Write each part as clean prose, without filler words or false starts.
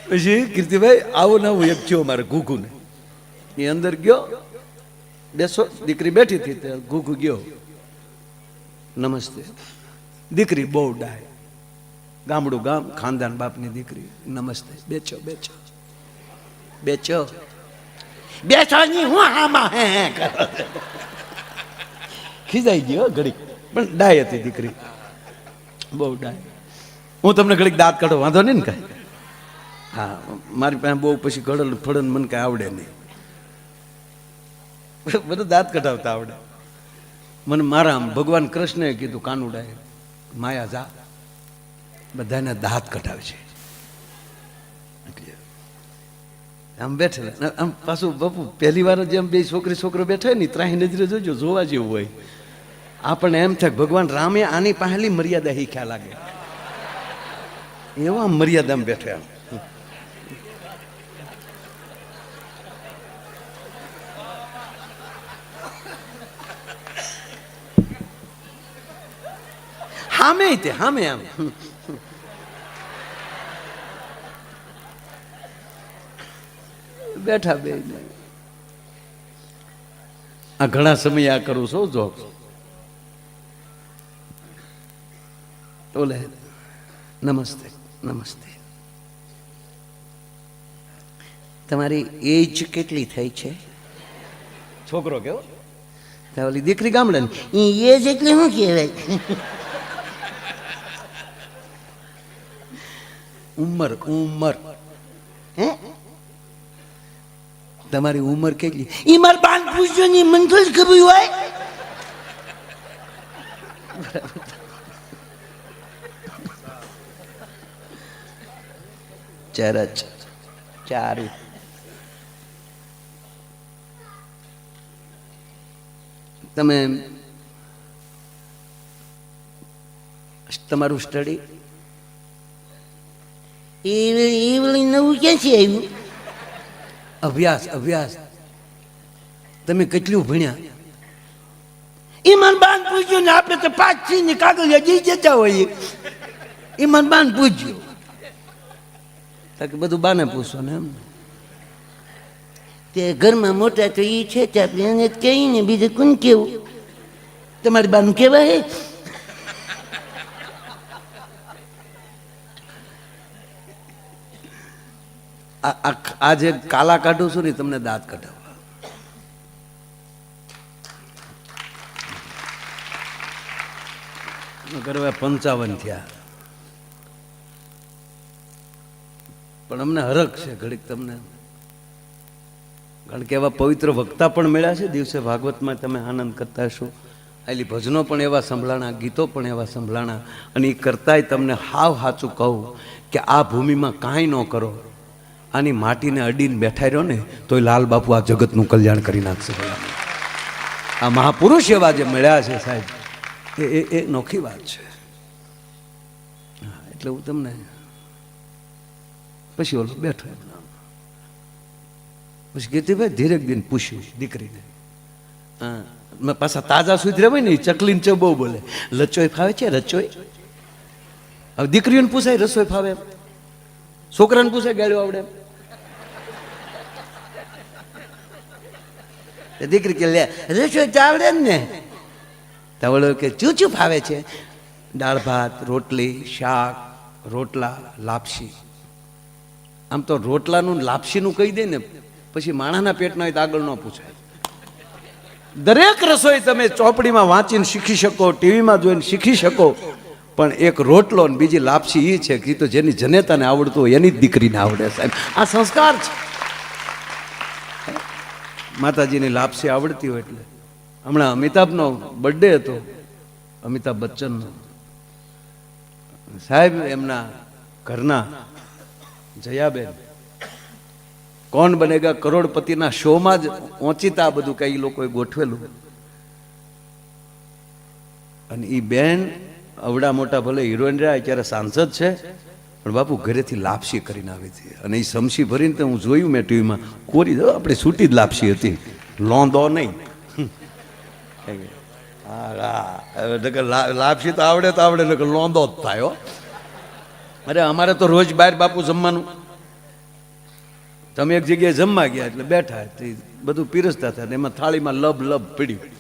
પછી કીર્તિભાઈ આવો નવું એક થયો મારે ઘૂઘુને એ અંદર ગયો બેસો દીકરી બેઠી હતી તે ઘૂઘુ ગયો નમસ્તે દીકરી બહુ ડાય ગામડું ગામ ખાનદાન બાપની દીકરી નમસ્તે બેચો બેચો બેચો બેચો ની હું આમાં હે કરો ખીજાઈ ગયો ઘડીક પણ ડાય હતી દીકરી બહુ ડાય હું તમને ઘડીક દાંત કાઢો વાંધો નહીં ને કાંઈ હા મારી પાસે બહુ પછી ગળલ ફળન મને કાંઈ આવડે નહીં બધું દાંત કઢાવતા આવડે મને મારા ભગવાન કૃષ્ણએ કીધું કાનુડાએ માયા જા બધાને દાંત કઢાવે છે આમ બેઠેલા આમ પાછું બાપુ પહેલી વાર જેમ બે છોકરી છોકરો બેઠા ને ત્રાહી નજરે જોજો જોવા જેવું હોય આપણને એમ થાય ભગવાન રામે આની પહેલી મર્યાદા શીખ્યા લાગે એવા મર્યાદામાં બેઠા હામે તે હામે આમ બેઠા બે આ ઘણા સમય આ કરું છું જો ઓલે નમસ્તે નમસ્તે તમારી એજ કેટલી થઈ છે છોકરો કેવો ઓલી દીકરી ગામડાની એજ એટલે શું કહેવાય ઉંમર ઉંમર હે તમારી ઉંમર કેટલી ઈ માર બાન પૂછજો ની મને તો ખબર હોય ચરચ ચારું તમે તમારું સ્ટડી એ નવું ક્યાંથી આવ્યું અભ્યાસ અભ્યાસ તમે કેટલું ભણ્યા ઈમાન બાન પૂછ્યો ને આપણે તો 5 ની કાગળ જઈ જતા હોઈએ ઈમાન બાન પૂછ્યું કે બધું બાને પૂછો ને એમ તે ઘરમાં મોટા તો એ છે તે આપણે એને કહીને બીજું કોણ કેવું તમારી બાનું કહેવાય આ જે કાલા કાઢું છું ને તમને દાંત કઢાવવા કરવા 55 થયા પણ અમને હરખ છે ઘડીક તમને કારણ કે એવા પવિત્ર વક્તા પણ મળ્યા છે દિવસે ભાગવતમાં તમે આનંદ કરતા હશો આલી ભજનો પણ એવા સંભળાણા ગીતો પણ એવા સંભળાણા અને એ કરતાંય તમને હાવ સાચું કહું કે આ ભૂમિમાં કાંઈ ન કરો આની માટીને અડીને બેઠા રહ્યો ને તોય લાલ બાપુ આ જગતનું કલ્યાણ કરી નાખશે આ મહાપુરુષ એવા જે મળ્યા છે સાહેબ એ નોખી વાત છે એટલે હું તમને પછી ઓલો બેઠો પછી કીર્તિભાઈ ધીરે દિન પૂછ્યું દીકરીને હા પાછા તાજા સુધરે હોય ને ચકલીને ચો બહુ બોલે લચોય ફાવે છે રચોય હવે દીકરીઓને પૂછાય રસોઈ ફાવે છોકરાને પૂછાય ગાળ્યો આવડે દીકરી કે લે રસોઈ તો આવડે ને તવળો કે ચૂચું ફાવે છે દાળ ભાત રોટલી શાક રોટલા લાપસી આમ તો રોટલાનું લાપસીનું કહી દે ને પછી માણાના પેટના હોય તો આગળ ન પૂછાય દરેક રસોઈ તમે ચોપડીમાં વાંચીને શીખી શકો ટીવીમાં જોઈને શીખી શકો પણ એક રોટલો ને બીજી લાપસી એ છે કે તો જેની જનેતાને આવડતું હોય એની જ દીકરીને આવડે સાહેબ આ સંસ્કાર છે માતાજીની લાપસી આવડતી હોય એટલે હમણાં અમિતાભનો બર્થડે હતો અમિતાભ બચ્ચનનો સાહેબ એમના ઘરના જયાબેન કોણ બનેગા કરોડપતિના શોમાં જ ઓચિતા બધું કઈ લોકોએ ગોઠવેલું અને એ બેન અવડા મોટા ભલે હિરોઈન રહ્યા અત્યારે સાંસદ છે પણ બાપુ ઘરેથી લાપસી કરીને આવી હતી અને એ સમસી ભરીને તો હું જોયું મેં ટીવીમાં કોરી આપણે છૂટી જ લાપસી હતી લોંદો નહીં લાપસી તો આવડે લોંદો જ થાય અરે અમારે તો રોજ બહાર બાપુ જમવાનું તમે એક જગ્યાએ જમવા ગયા એટલે બેઠા, બધું પીરસતા હતા, એમાં થાળીમાં લબ લબ પડ્યું.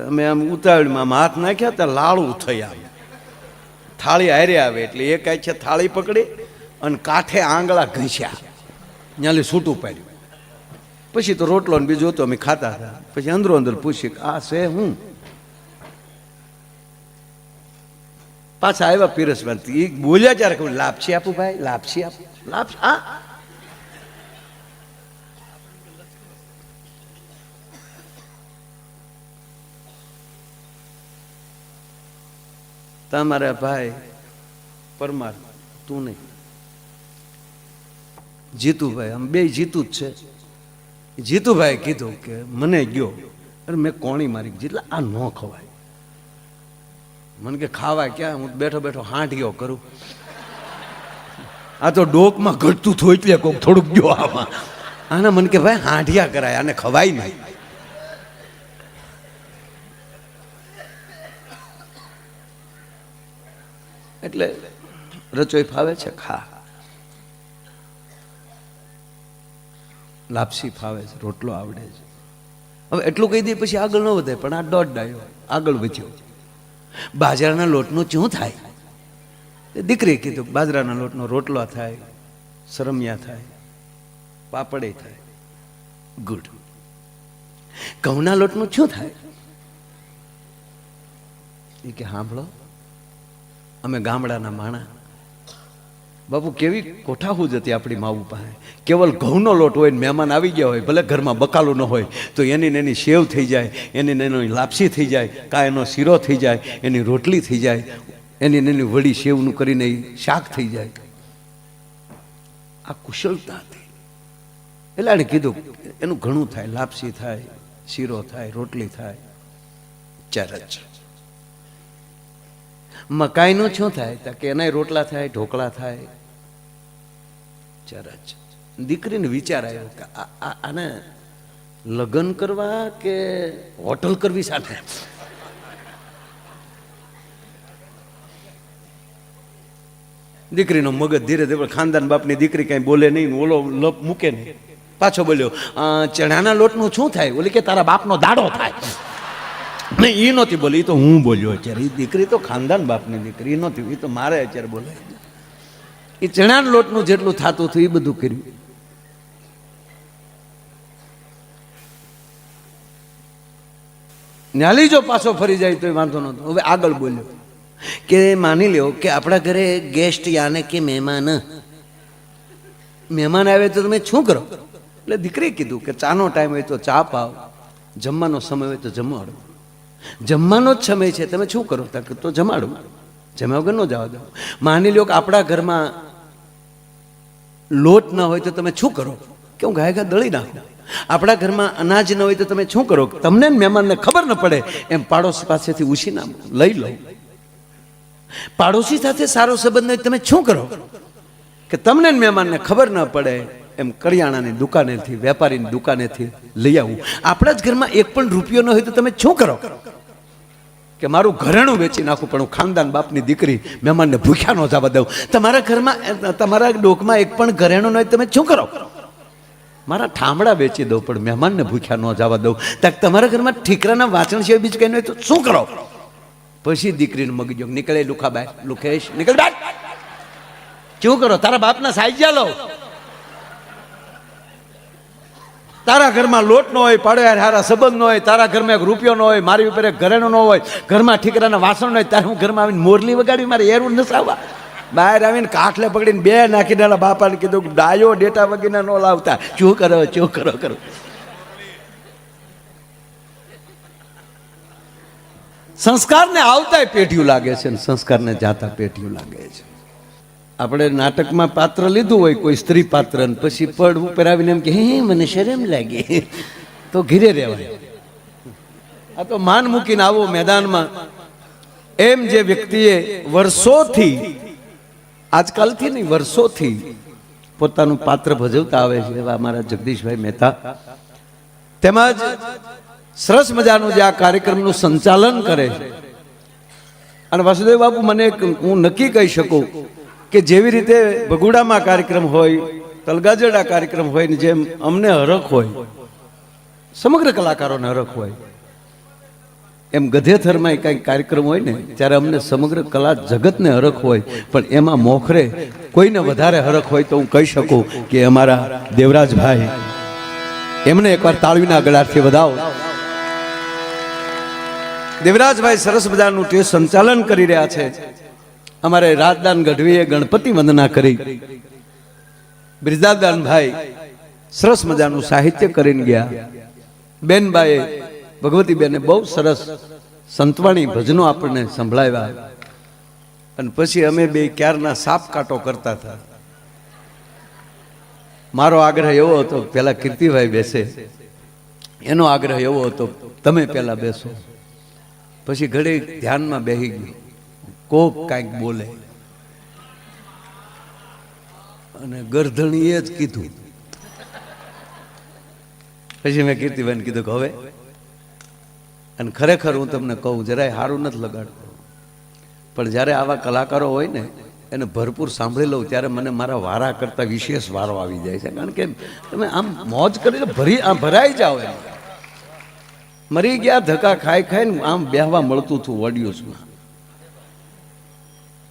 અમે આમ ઉતાવળમાં હાથ નાખ્યા ત્યાં લાળું થયા, થાળી હારે આવે એટલે એક છે થાળી પકડી અને કાંઠે આંગળા ઘસ્યા, ત્યાંથી છૂટું પાડ્યું. પછી તો રોટલો ને બીજું હતું, અમે ખાતા હતા. પછી અંદરો અંદર પૂછ્યું આ છે હું? પાછા આવ્યા પીરસવા, એ બોલ્યા ત્યારે કહું લાપસી આપું ભાઈ, લાપસી આપું, લાપસી આ તમારા ભાઈ પરમાર, તું નહીં, જીતુભાઈ, આમ બે જીતું જ છે. જીતુભાઈ કીધું કે મને ગયો, અરે મેં કોણી મારી જેટલા આ ન ખવાય. મને કે ખાવા ક્યાં, હું બેઠો બેઠો હાંઠિયો કરું. આ તો ડોકમાં ઘટતું થયું એટલે કોક થોડુંક ગયો આમાં. આને મને કે ભાઈ હાંઠિયા કરાય, આને ખવાય નહીં. એટલે રચોઈ ફાવે છે, ખા. લાપસી ફાવે છે, રોટલો આવડે છે. હવે એટલું કહી દે પછી આગળ ન વધે, પણ આ દોઢ ડાયો આગળ વધ્યો. બાજરાના લોટનું શું થાય? દીકરીએ કીધું બાજરાના લોટનો રોટલો થાય, સરમિયા થાય, પાપડે થાય. ગુડ. ઘઉંના લોટનું શું થાય? એ કે સાંભળો, અમે ગામડાના માણા, બાપુ કેવી કોઠાહૂજ હતી આપણી માવું પાસે. કેવલ ઘઉંનો લોટ હોય, મહેમાન આવી ગયા હોય, ભલે ઘરમાં બકાલું ન હોય, તો એની એની સેવ થઈ જાય, એની એની લાપસી થઈ જાય, કાં એનો શીરો થઈ જાય, એની રોટલી થઈ જાય, એની એની વડી સેવનું કરીને શાક થઈ જાય. આ કુશળતા હતી. એટલે એણે કીધું એનું ઘણું થાય, લાપસી થાય, શીરો થાય, રોટલી થાય. ચરચ. મકાઈનું શું થાય? કે એના રોટલા થાય, ઢોકળા થાય. ચરચ. દીકરીને વિચાર આવ્યો કે આને લગ્ન કરવા કે હોટલ કરવી સાથે. દીકરીનો મગજ ધીરે ધીરે, ખાનદાન બાપની દીકરી કઈ બોલે નહીં, ઓલો લપ મૂકે નહીં. પાછો બોલ્યો ચણાના લોટનું શું થાય? ઓલી કે તારા બાપનો દાડો થાય. નહીં, એ નહોતી બોલી, એ તો હું બોલ્યો અત્યારે. એ દીકરી તો ખાનદાન બાપની દીકરી નહોતી, એ તો મારે અત્યારે બોલે. એ ચણાના લોટનું જેટલું થતું હતું એ બધું કર્યું. ન્યાલી જો પાછો ફરી જાય તો વાંધો નહોતો. હવે આગળ બોલ્યો કે માની લ્યો કે આપણા ઘરે ગેસ્ટ યાને કે મહેમાન આવે તો તમે શું કરો? એટલે દીકરીએ કીધું કે ચાનો ટાઈમ હોય તો ચા પાવ, જમવાનો સમય હોય તો જમાડો. જમવાનો જ સમય છે, તમે શું કરો? તો જમાડો, જમ્યા વગર ન જવા દો. માની લ્યો કે આપણા ઘરમાં લોટ ન હોય તો તમે શું કરો? કે હું ગાય દળી નાખું. આપણા ઘરમાં અનાજ ન હોય તો તમે શું કરો? તમને મહેમાનને ખબર ન પડે એમ પાડોશી પાસેથી ઉછીના લઈ લો. પાડોશી સાથે સારો સંબંધ હોય તમે શું કરો? કે તમને મહેમાનને ખબર ન પડે એમ કરિયાણાની દુકાનેથી, વેપારીની દુકાનેથી લઈ આવું. આપણા જ ઘરમાં એક પણ રૂપિયો ન હોય તો તમે શું કરો? કે મારું ઘરેણું વેચી નાખું, પણ હું ખાનદાન બાપની દીકરી, મહેમાનને ભૂખ્યા ન જવા દઉં. તમારા ઘરમાં, તમારા ડોકમાં એક પણ ઘરેણું ન હોય તમે શું કરો? મારા ઠામડા વેચી દઉં, પણ મહેમાનને ભૂખ્યા ન જવા દઉં. તમારા ઘરમાં ઠીકરાના વાંચણ સિવાય બીજું કંઈ ન હોય તો શું કરો? પછી દીકરીને મગજો નીકળે, લુખાબાઈ, લુખેશ નીકળ, શું કરો? તારા બાપના સાઈજા લો. તારા ઘરમાં લોટ ન હોય, પાડે હારા સંબંધ ન હોય, તારા ઘરમાં એક રૂપિયો ન હોય, મારી ઉપર એક ઘરેણું ન હોય, ઘરમાં ઠીકરાના વાસણ ન હોય, ત્યારે હું ઘરમાં આવીને મોરલી વગાડી મારે એરું નસાવવા? બહાર આવીને કાઠલે પકડીને બે નાખીને એના બાપાને કીધું ડાયો ડેટા વગેરે ન લાવતા. શું કરો? સંસ્કારને આવતા પેઢીયું લાગે છે, સંસ્કારને જાતા પેઢીયું લાગે છે. આપણે નાટકમાં પાત્ર લીધું હોય કોઈ સ્ત્રી પાત્ર, પછી પડ ઉપર આવીને એમ કે હે મને શરમ લાગે, તો ઘીરે રહેવાય. આ તો માન મૂકીને આવો મેદાનમાં. એમ જે વ્યક્તિએ વર્ષોથી, આજકાલથી નહીં વર્ષોથી પોતાનું પાત્ર ભજવતા આવે છે એવા અમારા જગદીશભાઈ મહેતા, તેમજ સરસ મજાનું જે આ કાર્યક્રમનું સંચાલન કરે છે. અને વાસુદેવ બાપુ, મને હું નક્કી કહી શકું કે જેવી રીતે ભગુડામાં કાર્યક્રમ હોય, તલગાજડા કાર્યક્રમ હોય ને જેમ અમને હરખ હોય, સમગ્ર કલાકારોને હરખ હોય, એમ ગધેથરમાં કંઈક કાર્યક્રમ હોય ને ત્યારે અમને સમગ્ર કલા જગતને હરખ હોય, પણ એમાં મોખરે કોઈને વધારે હરખ હોય તો હું કહી શકું કે અમારા દેવરાજભાઈ, એમને એકવાર તાળીના ગળાથી વધાવો. દેવરાજભાઈ સરસ મજાનું તે સંચાલન કરી રહ્યા છે. અમારે રાજદાન ગઢવીએ ગણપતિ વંદના કરી, બ્રિજાદાનભાઈ સરસ મજાનું સાહિત્ય કરીને ગયા, બેનબાએ ભગવતી બેને બહુ સરસ સંતવાણી ભજનો આપણને સંભળાવ્યા, અને પછી અમે બે ક્યારના સાપ કાંટો કરતા હતા. મારો આગ્રહ એવો હતો પેલા કીર્તિભાઈ બેસે, એનો આગ્રહ એવો હતો તમે પેલા બેસો. પછી ઘડી ધ્યાનમાં બેહી ગયું, કોક કાંઈક બોલે અને ગરધણીએ જ કીધું. પછી મેં કીર્તિભાઈને કીધું કે હવે, અને ખરેખર હું તમને કહું જરાય સારું નથી લગાડતો, પણ જ્યારે આવા કલાકારો હોય ને એને ભરપૂર સાંભળી લઉં ત્યારે મને મારા વારા કરતા વિશેષ વારો આવી જાય છે. કારણ કે તમે આમ મોજ કરીને ભરાઈ જાઓ. એમ મરી ગયા ધક્કા ખાઈ ખાઈને આમ બેહવા મળતું હતું ઓડિયોઝમાં.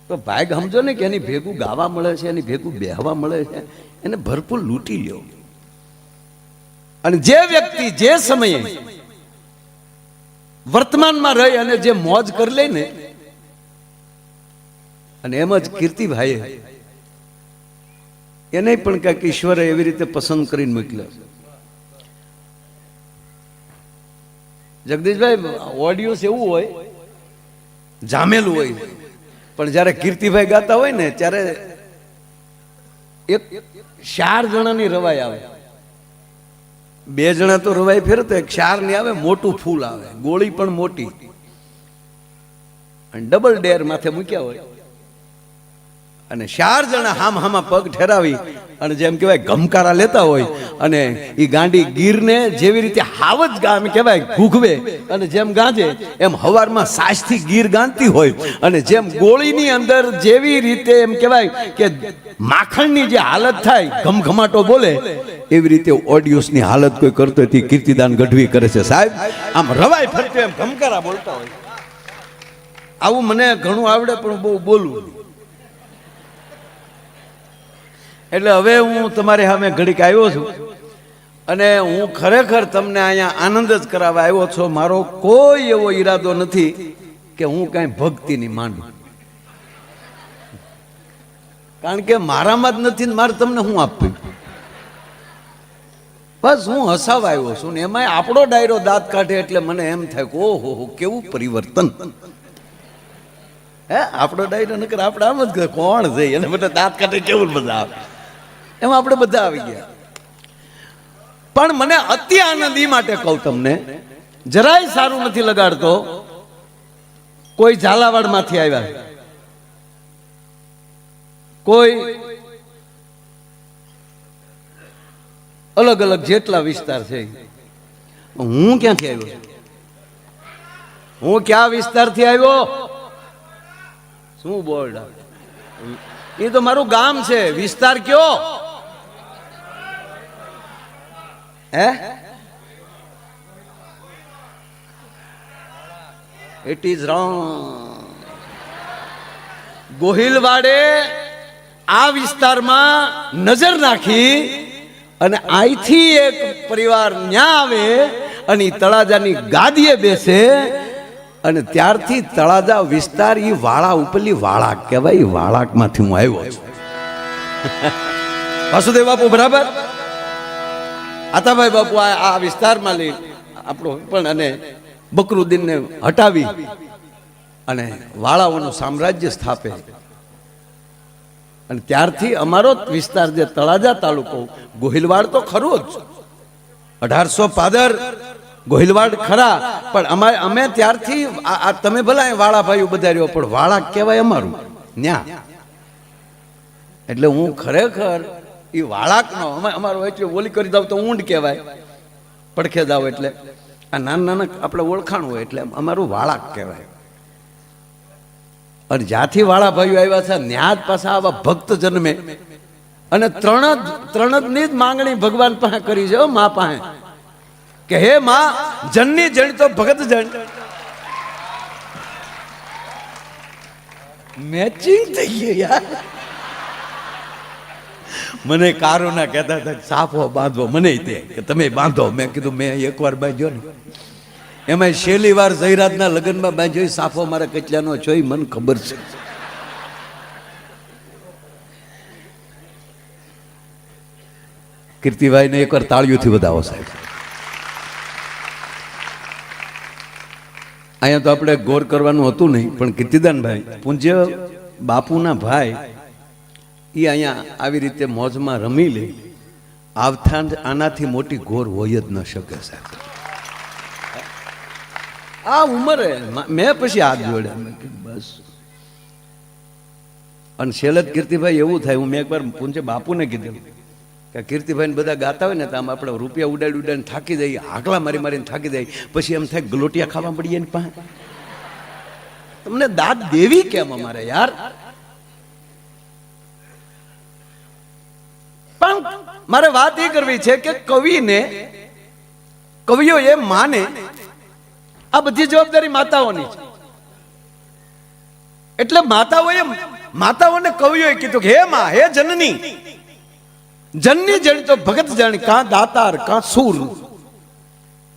તો ભાગ સમજો ને કે એની ભેગું ગાવા મળે છે, એની ભેગું બેહવા મળે છે, એને ભરપૂર લૂંટી લ્યો. અને જે વ્યક્તિ જે સમયે વર્તમાનમાં રહી અને જે મોજ કરી લે ને, અને એમ જ કીર્તિભાઈએ એને પણ કંઈક ઈશ્વરે એવી રીતે પસંદ કરીને મોકલ્યો. જગદીશભાઈ ઓડિયો એવું હોય જામેલું હોય, પણ જ્યારે કીર્તિભાઈ ગાતા હોય ને ત્યારે એક 4 જણાની રવાઈ આવે. 2 જણા તો રવાઈ ફેરતો, એક 4 ની આવે, મોટું ફૂલ આવે, ગોળી પણ મોટી, અને ડબલ ડેર માથે મૂક્યા હોય, અને 4 જણા હામાં પગ ઠેરાવી અને જેમ કહેવાય ગમકારા લેતા હોય, અને એ ગાંડી ગીરને જેવી રીતે હાવજ ગામ કહેવાય ઘૂઘવે અને જેમ ગાંજે એમ હવારમાં સાજથી ગીર ગાંધતી હોય, અને જેમ ગોળીની અંદર જેવી રીતે એમ કહેવાય કે માખણની જે હાલત થાય ઘમઘમાટો બોલે, એવી રીતે ઓડિયોસની હાલત કોઈ કરતો હતી. કીર્તિદાન ગઢવી કરે છે સાહેબ, આમ રવાય ફરતો એમ ઘમકારા બોલતા હોય. આવું મને ઘણું આવડે પણ બહુ બોલવું. એટલે હવે હું તમારી સામે ઘડીક આવ્યો છું, અને હું ખરેખર તમને અહીંયા આનંદ જ કરાવવા આવ્યો છું. મારો કોઈ એવો ઈરાદો નથી કે હું કાંઈ ભક્તિની માંડું, કારણ કે મારામાં જ નથી ને મારે તમને હું આપવું. બસ હું હસાવા આવ્યો છું, ને એમાં આપણો ડાયરો દાંત કાઢે એટલે મને એમ થાય કે ઓહો કેવું પરિવર્તન. હે આપણો ડાયરો નકર આપણે આમ જ કોણ છે એને બધા દાંત કાઢે કેવું બધા આવે, એમાં આપણે બધા આવી ગયા. પણ મને અતિ આનંદ એ માટે કહું તમને, જરાય સારું નથી લગાડતો. કોઈ ઝાલાવાડ માંથી આવ્યા, કોઈ અલગ અલગ જેટલા વિસ્તાર છે. હું ક્યાંથી આવ્યો? હું ક્યાં વિસ્તારથી આવ્યો? શું બોર્ડ? એ તો મારું ગામ છે. વિસ્તાર કયો? હે? It is wrong. ગોહિલવાડે આ વિસ્તારમાં નજર નાખી અને અહીંથી એક પરિવાર ન્યા આવે અને તળાજાની ગાદીએ બેસે, અને ત્યારથી તળાજા વિસ્તાર ઈ વાળા ઉપરલી વાળા કહેવાય. વાળાકમાંથી હું આવ્યો છું. વાસુદેવ બાપુ બરાબર, આતાભાઈ બાપુ આ વિસ્તારમાં લઈ આપણો પણ અને બકરુદ્દીનને હટાવી અને વાળાઓનું સામ્રાજ્ય સ્થાપે. અને ત્યારથી અમારો વિસ્તાર જે તળાજા તાલુકો, ગોહિલવાડ તો ખરો જ, 1800 પાદર ગોહિલવાડ ખરા, પણ અમે ત્યારથી તમે ભલા વાળા ભાઈઓ બધા રહ્યો, પણ વાળા કહેવાય અમારું ન્યા. એટલે હું ખરેખર એ વાળાકનો અમારો એટલે ઓલી કરી દઉં તો ઊંડ કહેવાય, પડખે જાવ એટલે આ નાના નાના આપણે ઓળખાણ હોય એટલે અમારું વાળાક કહેવાય. અને જ્યાંથી વાળા ભાઈઓ આવ્યા છે ન્યા જ પાછા આવા ભક્ત જન્મે અને ત્રણ જ ની જ માંગણી ભગવાન પાસે કરી છે મા પાસે કે હે માં જનની જણ તો ભગત જણ. મેચિંગ થઈ ગયું યાર. મને કારોના કહેતા હતા સાફો બાંધવો, મને તે કે તમે બાંધો. મેં કીધું મેં એકવાર બાંધ્યો ને, એમાં છેલ્લી વાર જયરાજના લગ્નમાં બાંધ્યો સાફો મારા કેટલાનો જોઈ મને ખબર છે. કીર્તિભાઈને એકવાર તાળીઓથી વધાવો સાહેબ. અહીંયા તો આપણે ગોર કરવાનું હતું નહીં, પણ કીર્તિદાનભાઈ પૂજ્ય બાપુના ભાઈ એ અહીંયા આવી રીતે મોજમાં રમી લે, આવથાણ આનાથી મોટી ગોર હોય જ ન શકે સાહેબ. આ ઉંમરે મેં પછી હાથ જોડ્યા બસ. અને છેલ્લે કીર્તિભાઈ એવું થાય, હું મેં એકવાર પૂજ્ય બાપુને કીધું કે કીર્તિભાઈ બધા ગાતા હોય ને તો આમ આપણે રૂપિયા ઉડાડીને થાકી જઈએ, આકલા મારીને થાકી જાય, પછી એમ થાય ગલોટિયા ખાવા પડીએ એની પાસે. તમને દાદ દેવી કેમ અમારે યાર? પણ મારે વાત એ કરવી છે કે કવિઓ એ માને આ બધી જવાબદારી માતાઓની છે. એટલે માતાઓને કવિઓએ કીધું કે હે માં, હે જનની, જનની જણ તો ભગત જણ, કાં દાતાર કાં સૂર.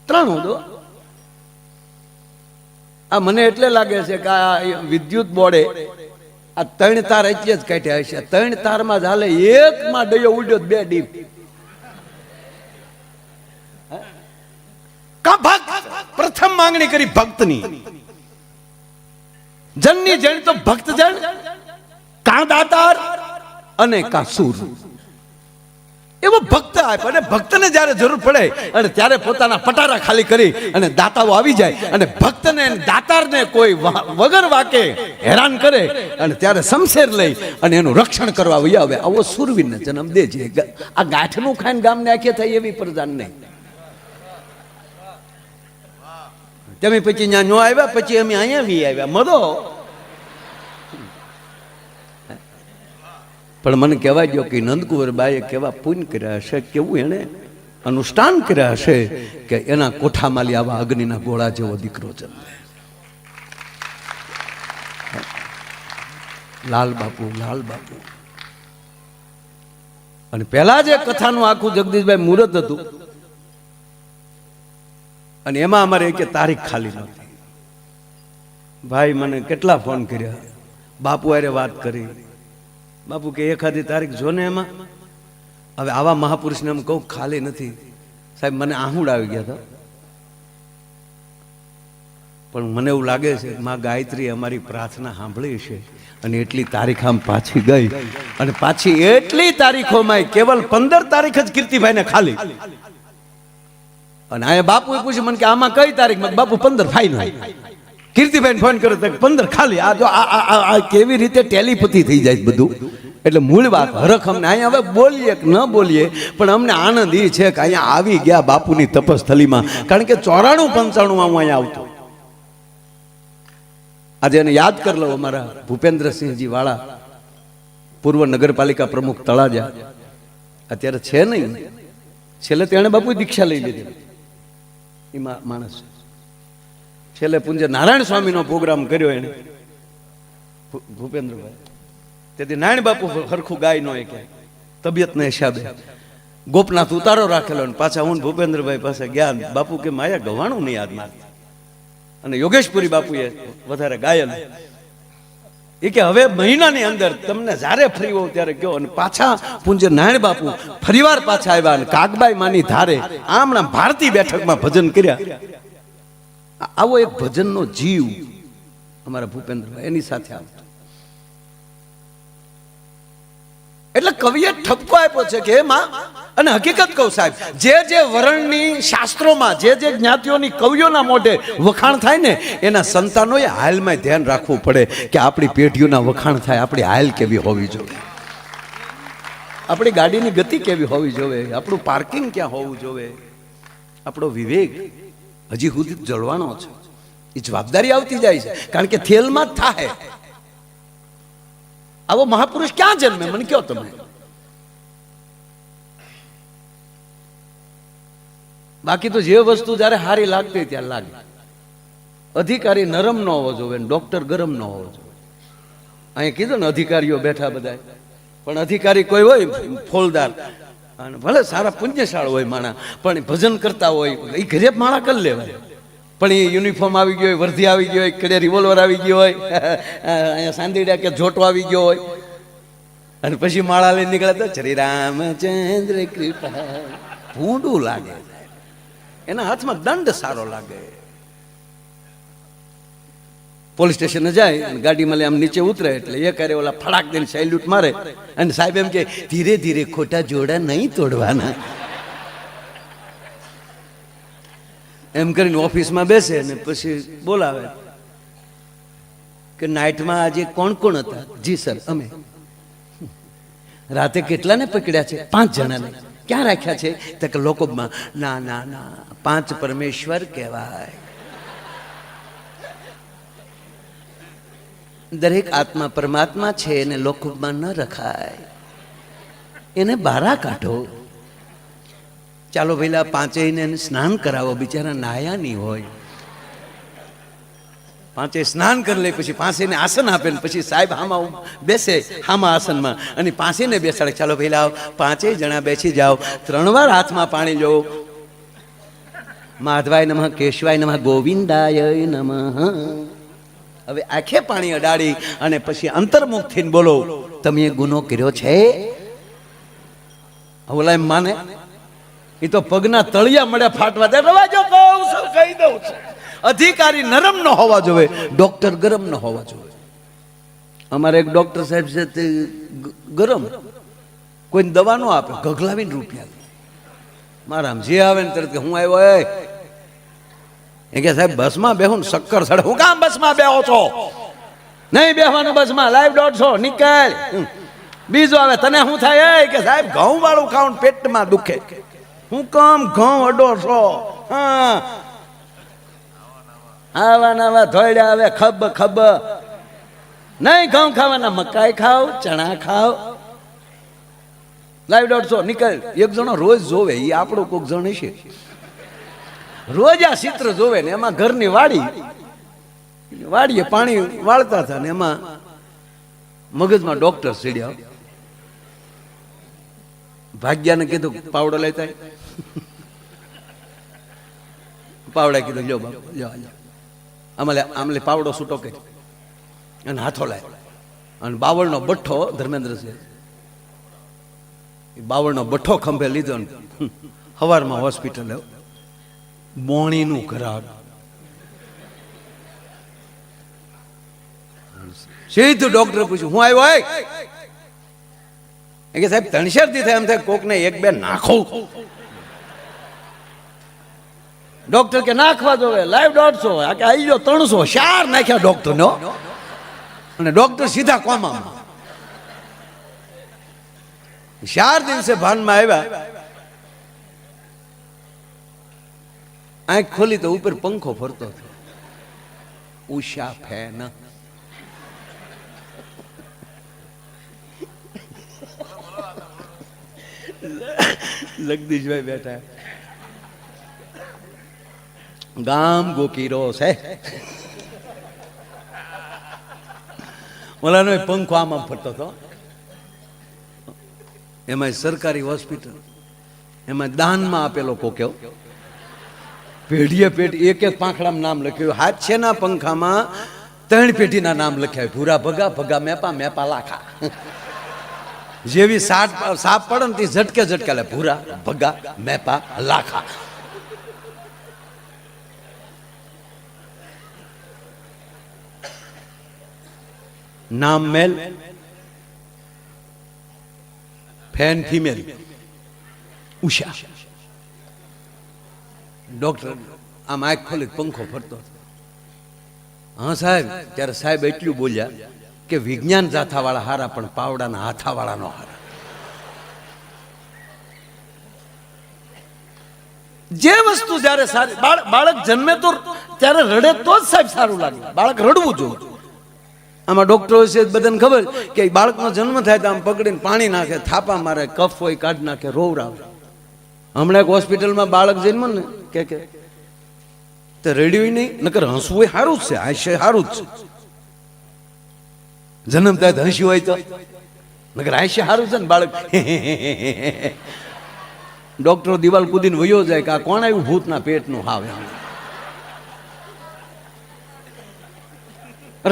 ત્રણ દો. આ મને એટલે લાગે છે કે આ વિદ્યુત બોર્ડે આ 3 તાર એટલે જ કાઢ્યા હશે. 3 તારમાં જ હાલે, એકમાં ડયો ઉડ્યો 2 ડીપ. કા ભક્ત પ્રથમ માંગણી કરી ભક્તની. જનની જણ તો ભક્ત જણ, કાં દાતાર અને કાં સૂર. એવો ભક્ત આપ્યો. અને ભક્તને જ્યારે જરૂર પડે અને ત્યારે પોતાના પટારા ખાલી કરી અને દાતાઓ આવી જાય અને ભક્તને દાતારને કોઈ વગર વાકે હેરાન કરે અને ત્યારે શમશેર લઈ અને એનું રક્ષણ કરવા વહી આવે. આવો સુરવીરને જન્મ દેજે. આ ગાંઠનું ખાઈને ગામને આખે થાય એવી પ્રજાન નહીં. તમે પછી ત્યાં નો આવ્યા, પછી અમે અહીંયા વી આવ્યા મદો. પણ મને કહેવાય ગયો કે નંદકુંવરબાઈએ કેવા પુણ્ય કર્યા હશે, કેવું એને અનુષ્ઠાન કર્યા હશે કે એના કોઠામાં આવા અગ્નિના ગોળા જેવો દીકરો જન્મે. લાલ બાપુ. અને પહેલા જે કથાનું આખું જગદીશભાઈ મુહૂર્ત હતું અને એમાં અમારે એક તારીખ ખાલી નહોતી. ભાઈ મને કેટલા ફોન કર્યા, બાપુ આરે વાત કરી. બાપુ કે એખાદી તારીખ જો ને એમાં. હવે આવા મહાપુરુષને એમ કહું ખાલી નથી સાહેબ. મને આહુડ આવી ગયા હતા. પણ મને એવું લાગે છે માં ગાયત્રી અમારી પ્રાર્થના સાંભળી છે અને એટલી તારીખ આમ પાછી ગઈ. અને પાછી એટલી તારીખોમાં કેવલ 15 તારીખ જ કીર્તિભાઈને ખાલી. અને અહીંયા બાપુએ પૂછ્યું મને કે આમાં કઈ તારીખ? બાપુ 15 ફાઈનલ. કીર્તિભાઈ ફોન કર્યો તો 15 ખાલી. આ જો આ કેવી રીતે ટેલિપથી થઈ જાય બધું. એટલે મૂળ વાત હરખ અમને અહીંયા હવે બોલીએ કે ન બોલીએ પણ અમને આનંદ એ છે કે અહીંયા આવી ગયા બાપુની તપસ્થલીમાં. કારણ કે 94-95 હું અહીંયા આવતો. આજે એને યાદ કરી લો. અમારા ભૂપેન્દ્રસિંહજી વાળા, પૂર્વ નગરપાલિકા પ્રમુખ તળાજા, અત્યારે છે નહીં. છેલ્લે તેણે બાપુ દીક્ષા લઈ લીધી. એમાં માણસ છેલ્લે પૂજ્ય નારાયણ સ્વામીનો પ્રોગ્રામ કર્યો એને ભૂપેન્દ્રભાઈ. તેથી નારાયણ બાપુ હરખું ગાય નો કે તબિયતના હિસાબે ગોપનાથ ઉતારો રાખેલો. અને પાછા હું ભૂપેન્દ્રભાઈ પાસે ગયા. બાપુ કે માયા ગવાણું નહીં યાદ માર. અને યોગેશપુરી બાપુએ વધારે ગાયન એ કે હવે મહિનાની અંદર તમને જ્યારે ફ્રી હોવ ત્યારે કહો. અને પાછા પૂજ્ય નારાયણ બાપુ ફરીવાર પાછા આવ્યા અને કાગબાઈ માની ધારે આમણા ભારતી બેઠકમાં ભજન કર્યા. આવો એક ભજનનો જીવ અમારા ભૂપેન્દ્રભાઈ એની સાથે આવતો. એટલે કવિએ ઠપકો આપ્યો છે કે એમાં. અને હકીકત કહું સાહેબ, જે વર્ણની શાસ્ત્રોમાં જે જ્ઞાતિઓની કવિઓના મોઢે વખાણ થાય ને એના સંતાનોએ હાલમાં ધ્યાન રાખવું પડે કે આપણી પેઢીઓના વખાણ થાય. આપણી હાલ કેવી હોવી જોઈએ, આપણી ગાડીની ગતિ કેવી હોવી જોઈએ, આપણું પાર્કિંગ ક્યાં હોવું જોઈએ, આપણો વિવેક હજી સુધી જળવાનો છે. એ જવાબદારી આવતી જાય છે. કારણ કે થેલમાં જ થાય. આવો મહાપુરુષ ક્યાં જન્મે મને કહો તમે? બાકી તો જે વસ્તુ જ્યારે હારી લાગતી ત્યારે લાગે. અધિકારી નરમ ન હોવો જોઈએ, ડોક્ટર ગરમ ન હોવો જોઈએ. અહીંયા કીધું ને અધિકારીઓ બેઠા બધા, પણ અધિકારી કોઈ હોય ફોલદાર અને ભલે સારા પુણ્યશાળ હોય માણા, પણ ભજન કરતા હોય એ ઘરે માણા કરી લેવાય. પણ એ યુનિફોર્મ આવી ગયો હોય, વર્ધી આવી ગયો હોય, કડે રિવોલ્વર આવી ગયો હોય, અહીંયા સાંદીડા કે જોટો આવી ગયો હોય, અને પછી માળા લઈને નીકળે તો શ્રી રામચંદ્ર કૃપા, ભૂંડું લાગે. એના હાથમાં દંડ સારો લાગે. પોલીસ સ્ટેશન જાય અને ગાડીમાં આમ નીચે ઉતરે એટલે એ કરે ઓલા ફડાક દઈને સેલ્યુટ મારે અને સાહેબ એમ કે ધીરે ધીરે ખોટા જોડા નહીં તોડવાના. એમ કરીને ઓફિસમાં બેસે ને પછી બોલાવે કે નાઇટમાં આજે કોણ કોણ હતા? જી સર અમે. રાતે કેટલાને પકડ્યા છે? 5 જણાને. ક્યાં રાખ્યા છે? તો કે લોકોમાં. ના ના ના, 5 પરમેશ્વર કહેવાય. દરેક આત્મા પરમાત્મા છે, એને લોકમાં ન રખાય, એને બહાર કાઢો. ચાલો પેલા 5 સ્નાન કરાવો, બિચારા નાયા નહીં હોય. 5 સ્નાન કરી લે, પછી 5 આસન આપે ને પછી સાહેબ હામાં બેસે, હામાં આસનમાં, અને 5 બેસાડે. ચાલો પેલા 5 જણા બેસી જાઓ, 3 વાર હાથમાં પાણી લો. માધવાય નમઃ, કેશવાય નમઃ, ગોવિંદાય નમઃ. હવે આંખે પાણી અડાડી અને પછી અંતર્મુખ થઈને બોલો, તમે ગુનો કર્યો છે? ઓલા એમ માને? એ તો પગના તળિયા મળે ફાટવા દે. રવાજો કહું છું, કહી દઉં છું. અધિકારી નરમ ન હોવા જોઈએ, ડોક્ટર ગરમ ન હોવા જોઈએ. અમારે એક ડોક્ટર સાહેબ છે તે ગરમ, કોઈ દવા ન આપે, ગગલાવીને રૂપિયા મારા જે આવે ને તરત હું આવ્યો. એ કે સાહેબ બસમાં બેહું ને શક્કર સડે. હું કામ બસમાં બેહો છો? નહીં બેહવાનું બસમાં, લાઈવ 150 નીકળ. બીજો આવે, તને શું થાય? કે સાહેબ ઘઉં વાળું ખાઉં પેટમાં દુખે. હું કામ ઘઉં 150? હા, આવા નવા ધોળ્યા આવે, ખબ ખબ. નહીં ઘઉં ખાવાના, મકાઈ ખાવ, ચણા ખાવ. લાઈવ 150 નીકળ. એક જણો રોજ જોવે, એ આપણું કોક જણ છે, રોજ આ ચિત્ર જોવે ને. એમાં ઘરની વાડીએ પાણી વાળતા હતા ને એમાં મગજમાં ડોક્ટર સીડ્યા. ભાગ્યાને કીધું પાવડો લેતા. પાવડા કીધું લ્યો બાપુ, લ્યો આમલે પાવડો છૂટો કરી અને હાથો લાય. અને બાવળનો બઠ્ઠો, ધર્મેન્દ્ર છે, બાવળનો બઠ્ઠો ખંભે લીધો ને સવારમાં હોસ્પિટલ બોણીનું કરાર. સીધું ડોક્ટર પૂછ્યું, હું આવ્યો? કે સાહેબ 3 શેરથી થાય, એમ થાય કોકને 1-2 નાખો. ડોક્ટર કે નાખવા દો. લાઈવ 150 આ કે આવી ગયો 300. 4 નાખ્યા ડોક્ટર નો, અને ડોક્ટર સીધા કોમામાં. 4 દિવસે ભાનમાં આવ્યા. આંખ ખોલી તો ઉપર પંખો ફરતો હતો, ઉષા ફેન. જગદીશભાઈ બેઠા, ગામ ગોકીરો છે. ઓલાનો પંખો આમ ફરતો હતો. એમાં સરકારી હોસ્પિટલ, એમાં દાનમાં આપેલો કોક્યો. પેઢીએ પેઢી 1-1 પાંખડામાં નામ લખ્યું. હાથેના પંખામાં 3 પેઢીના નામ લખ્યા. ભૂરા ભગા, ભગા મેપા, મેપા લાખા. જેવી સાપ પડે ને તે ઝટકે ઝટકે લે. ભૂરા ભગા, મેપા, લાખા. નામ મેલ, ફેન ફિમેલ, ઉષા. ડોક્ટર આમ આંખ ખોલી પંખો ફરતો. હા સાહેબ. ત્યારે સાહેબ એટલું બોલ્યા કે વિજ્ઞાન જાથાવાળા હારા, પણ પાવડાના હાથાવાળા નો હારા. જે વસ્તુ જયારે સારી, બાળક જન્મે તો ત્યારે રડે તો જ સાહેબ સારું લાગે. બાળક રડવું જોઈએ. આમાં ડોક્ટરો છે બધાને ખબર કે બાળકનો જન્મ થાય તો આમ પકડીને પાણી નાખે, થાપા મારે, કફ હોય કાઢી નાખે, રોવરાવે. હમણાં એક હોસ્પિટલમાં બાળક જન્મ ને કે તો રેડિયો નહીં, નકર હસવું હોય સારું જ છે, હાસ્ય સારું જ છે. જન્મ થાય તો હસ્યું હોય તો નકર હાસ્ય સારું છે ને બાળક. ડોક્ટરો દિવાલ કૂદીને વયો જાય કે આ કોણ આવ્યું ભૂતના પેટનું હાવ.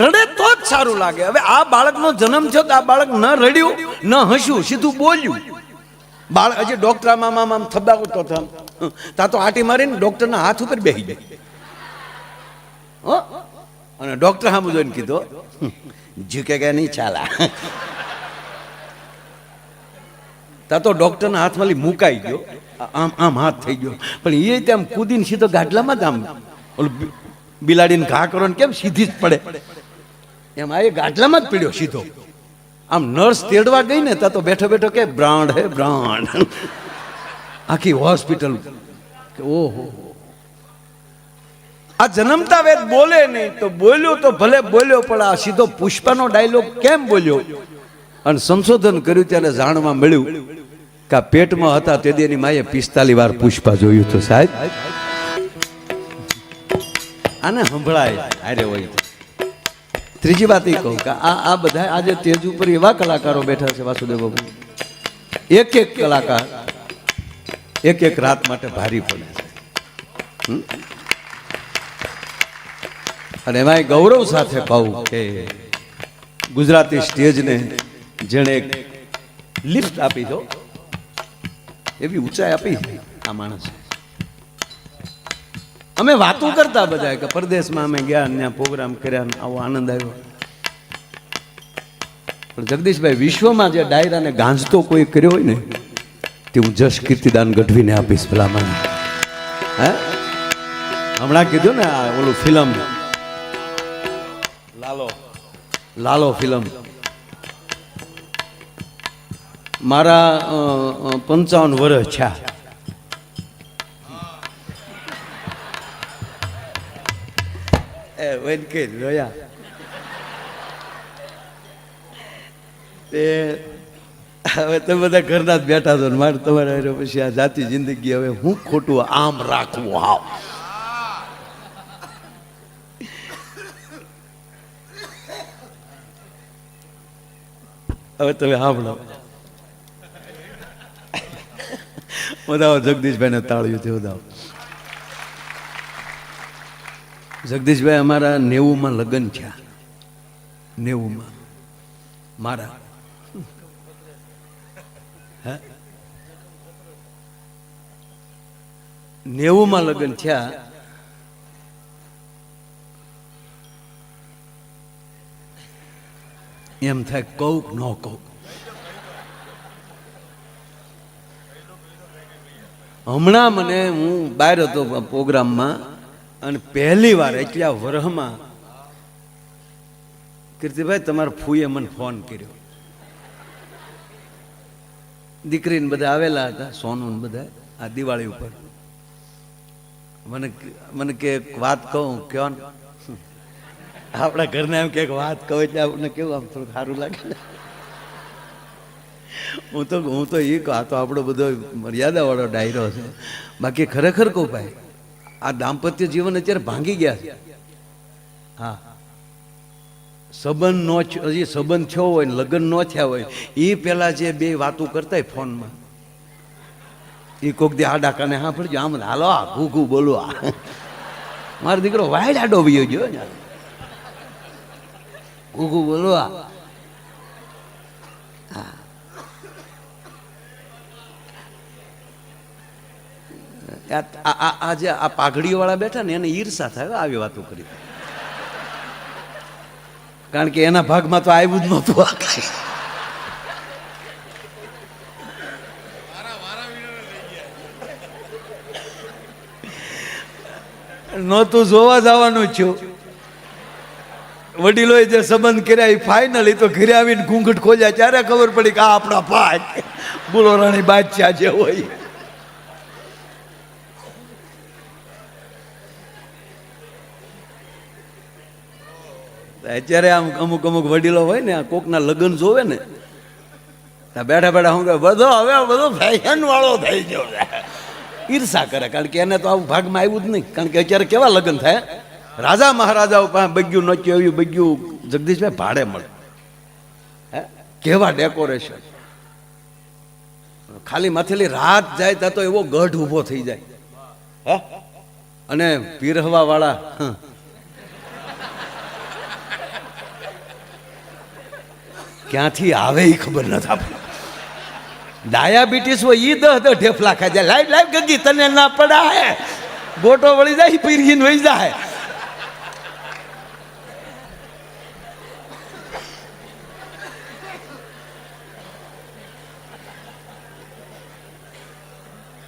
રડે તો જ સારું લાગે. હવે આ બાળકનો જન્મ થયો તો આ બાળક ન રડ્યું ન હસ્યું, સીધું બોલ્યું. બાળક હજી ડોક્ટર આમ થબાકું તો તા તો આટી મારીને ડોક્ટરના હાથ ઉપર બેસી જાય. અને ડોક્ટર સામે જોઈને કીધું ઝૂકે કે નહીં ચાલા. તા તો ડોક્ટરના હાથમાં મુકાઈ ગયો, આમ હાથ થઈ ગયો. પણ એ તેમ કૂદીને સીધો ગાડલામાં જ આમ ઓલું બિલાડીને ઘા કરો ને કેમ સીધી જ પડે એમ આ એ ગાડલામાં જ પીડ્યો સીધો. આમ નર્સ તેડવા ગઈ ને તા તો બેઠો બેઠો કે બ્રાન્ડ હે બ્રાન્ડ. આખી હોસ્પિટલ કે ઓહો. આ જન્મતા વેદ બોલે નહીં તો બોલ્યો તો ભલે બોલ્યો, પણ આ સીધો પુષ્પાનો ડાયલોગ કેમ બોલ્યો? અને સંશોધન કર્યું ત્યારે જાણવા મળ્યું કે આ પેટમાં હતા તે એની માએ 45 વાર પુષ્પા જોયું હતું. સાહેબ આને સંભળાય અરે હોય. ત્રીજી વાત એ કહું કે આ બધા આજે તેજ ઉપર એવા કલાકારો બેઠા છે વાસુદેવ બાબુ, એક એક કલાકાર એક એક રાત માટે ભારી પડે છે. અને એમાં ગૌરવ સાથે કહું કે ગુજરાતી સ્ટેજને જેણે લિફ્ટ આપી દો એવી ઊંચાઈ આપી આ માણસ. અમે વાતો કરતા બધા કે પરદેશમાં અમે ગયા, ત્યાં પ્રોગ્રામ કર્યા, આવો આનંદ આવ્યો. પણ જગદીશભાઈ, વિશ્વમાં જે ડાયરાને ગાંજતો કોઈ કર્યો હોય ને તે હું જશ કીર્તિદાન ગઢવીને આપીશ. ભલામણ હે હમણાં કીધું ને આ ઓલું ફિલ્મ લાલો ફિલ્મ મારા 55 વર્ષ થયા. હવે તમે બધા ઘરના જ બેઠા છો, મારે તમારે પછી આ જાતિ જિંદગી હવે હું ખોટું આમ રાખવું. હાવ હવે તમે સાંભળો. વધાવો જગદીશભાઈને તાળ્યું થયું. વધાવો જગદીશભાઈ, અમારા 90માં લગ્ન થયા. 90માં મારા 90માં લગ્ન થયા. એમ થાય કહું ન કહું. હમણાં મને હું બહાર હતો પ્રોગ્રામમાં અને પહેલી વાર એટલા વર્ષમાં કીર્તિભાઈ તમારા ફૂઈએ મને ફોન કર્યો. દીકરીને બધા આવેલા હતા, સોનું બધા આ દિવાળી ઉપર. મને કે વાત કહું કયો ને આપણા ઘરના એમ કે વાત કહો એટલે આપણને કેવું આમ થોડું સારું લાગે. હું તો એ કહું આ તો આપણો બધો મર્યાદાવાળો ડાયરો છે. બાકી ખરેખર કહું ભાઈ, આ દાંપત્ય જીવન અત્યારે ભાંગી ગયા છે. હા, સંબંધ નો હજી સંબંધ થયો હોય ને લગ્ન ન થયા હોય એ પેલા જે બે વાતો કરતા હોય ફોનમાં, એ કોક દે આડા કાને હા પડજો આમ હાલો આ ઘૂઘું બોલો. આ મારો દીકરો વાયડ આડો વયો ગયો ને ઘૂઘું બોલો. આજે આ પાઘડીઓ વાળા બેઠા ને એને ઈર્ષા થાય આવી વાતો કરી, કારણ કે એના ભાગમાં તો આવ્યું જ નહોતું. નહોતું જોવા જવાનું છું. વડીલોએ જે સંબંધ કર્યા એ ફાઇનલી તો ઘરે આવીને ઘૂંઘટ ખોલ્યા ત્યારે ખબર પડી કે આ આપણા ભાઈ બોલો રાણી બાદશાહ જે હોય. અત્યારે આમ અમુક અમુક વડીલો હોય ને આ કોકના લગ્ન જોવે ને બેઠા બેઠા હું બધો હવે બધો ફેશન વાળો થઈ ગયો ઈર્ષા કરે, કારણ કે એને તો આવું ભાગમાં આવ્યું જ નહીં. કારણ કે અત્યારે કેવા લગ્ન થાય, રાજા મહારાજાઓ પાસે બગ્યું નોચ્યું એવું બગ્યું જગદીશભાઈ ભાડે મળે, હે કેવા ડેકોરેશન, ખાલી માથેલી રાત જાય ત્યાં તો એવો ગઢ ઊભો થઈ જાય, હે અને પીરહવા વાળા ક્યાંથી આવે એ ખબર નથી આપણે. ડાયાબિટીસ હોય ઈ 10 ઢેફલા ખાઈ જાય. લાઈવ લાઈવ ગગી તને ના પડા હે, ગોટો વળી જાય પીરહીને વહી જાય.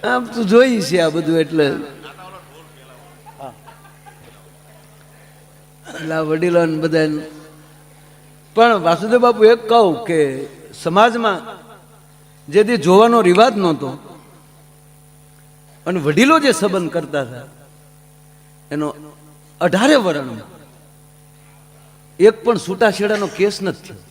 આમ તું જોઈ છે આ બધું, એટલે વડીલો બધા. પણ વાસુદેવ બાપુ એક કહું કે સમાજમાં જેથી જોવાનો રિવાજ નહોતો અને વડીલો જે સંબંધ કરતા હતા એનો 18 વર્ષમાં એક પણ છૂટાછેડાનો કેસ નથી થયો.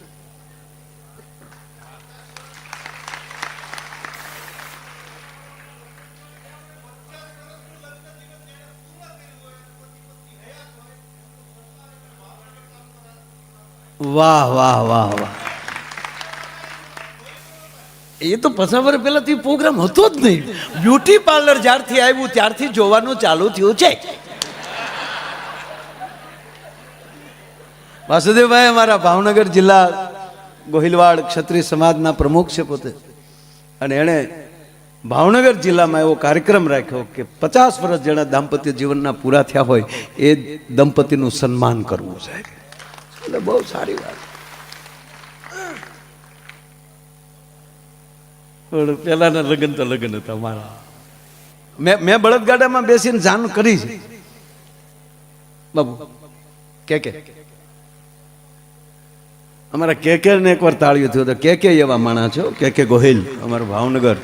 વાહ વાહ વાહ વાહ. એ તો 50 વર્ષ પહેલાથી પ્રોગ્રામ હતો જ નહીં. બ્યુટી પાર્લર જ્યારથી આવ્યું ત્યારથી જોવાનું ચાલુ થયું છે. વાસુદેવભાઈ અમારા ભાવનગર જિલ્લા ગોહિલવાડ ક્ષત્રિય સમાજના પ્રમુખ છે પોતે, અને એણે ભાવનગર જિલ્લામાં એવો કાર્યક્રમ રાખ્યો કે 50 વર્ષ જેના દાંપત્ય જીવનના પૂરા થયા હોય એ દંપતીનું સન્માન કરવું સાહેબ. એટલે બહુ સારી વાત. પેલાના લગ્ન તો લગ્ન હતા મારા. મેં બળદગાડામાં બેસીને જાણ કરી છે બાબુ. કે અમારા કે ને એકવાર તાળ્યું થયું તો કે એવા માણસ છો, કે ગોહિલ અમારું ભાવનગર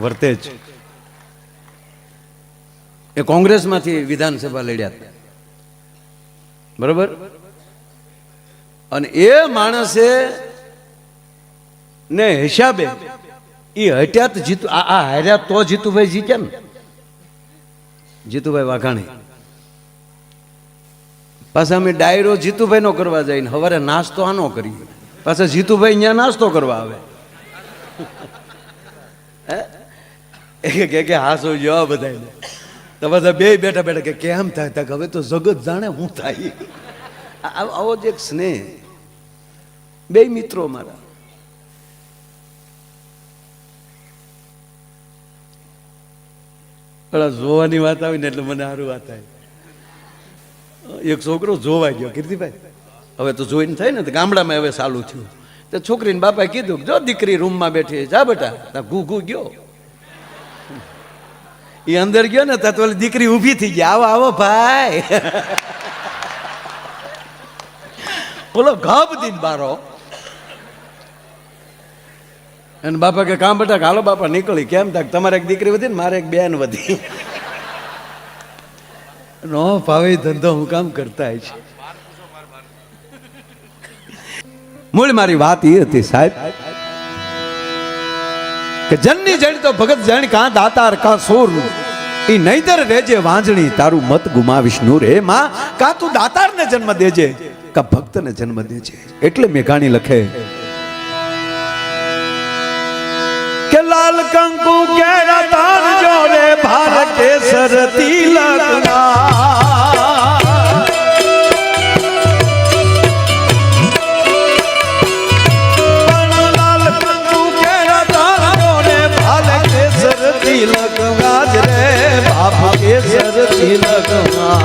વર્તેજ, એ કોંગ્રેસમાંથી વિધાનસભા લડ્યા હતા, બરોબર. અને એ માણસે ને હિસાબે એ હટ્યા તો જીતુ, આ હાર્યા તો જીતુભાઈ જીત્યા ને, જીતુભાઈ વાઘાણી. પાછા અમે ડાયરો જીતુભાઈ નો કરવા જઈને સવારે નાસ્તો આનો કરીએ, પાછા જીતુભાઈ અહીંયા નાસ્તો કરવા આવે. કે હાસો જવા બધા તો બધા બે બેઠા બેઠા કે કેમ થાય, હવે તો જગત જાણે હું થાય. આવો જ એક સ્નેહ. બે મિત્રો મારા, જોવાની વાત આવી ને એટલે મને સારું વાત થાય. એક છોકરો જોવા ગયો કીર્તિભાઈ, હવે તો જોઈને થાય ને ગામડામાં હવે ચાલુ થયું. તો છોકરીને બાપાએ કીધું જો દીકરી રૂમમાં બેઠી જા બેટા, ઘૂ ગયો. એ અંદર ગયો ને ત્યાં તો દીકરી ઊભી થઈ ગઈ, આવો આવો ભાઈ. બોલો ઘા બધી બારો. અને બાપા કે કામ બેટા હાલો બાપા નીકળી. કેમ થાય, તમારે એક દીકરી વધી ને મારે એક બેન વધી. નો ભાવે ધંધો હું કામ કરતા છે. મૂળ મારી વાત એ હતી સાહેબ કે જનની જણ તો ભગત જણ કાં દાતાર કાં સોર, ઈ નહીતર રેજે વાંજણી તારું મત ગુમાવીશ નૂર. હે માં કાં તું દાતારને જન્મ દેજે કાં ભક્તને જન્મ દેજે. એટલે મેઘાણી લખે કે લાલ કંકુ કેરા તાર જોડે ભાર કેસર તિલક ના, લાલ કંકુ કેરા તાર જોડે ભાર કેસર તિલક ગાજ રે બાપ કેસર તિલક ના.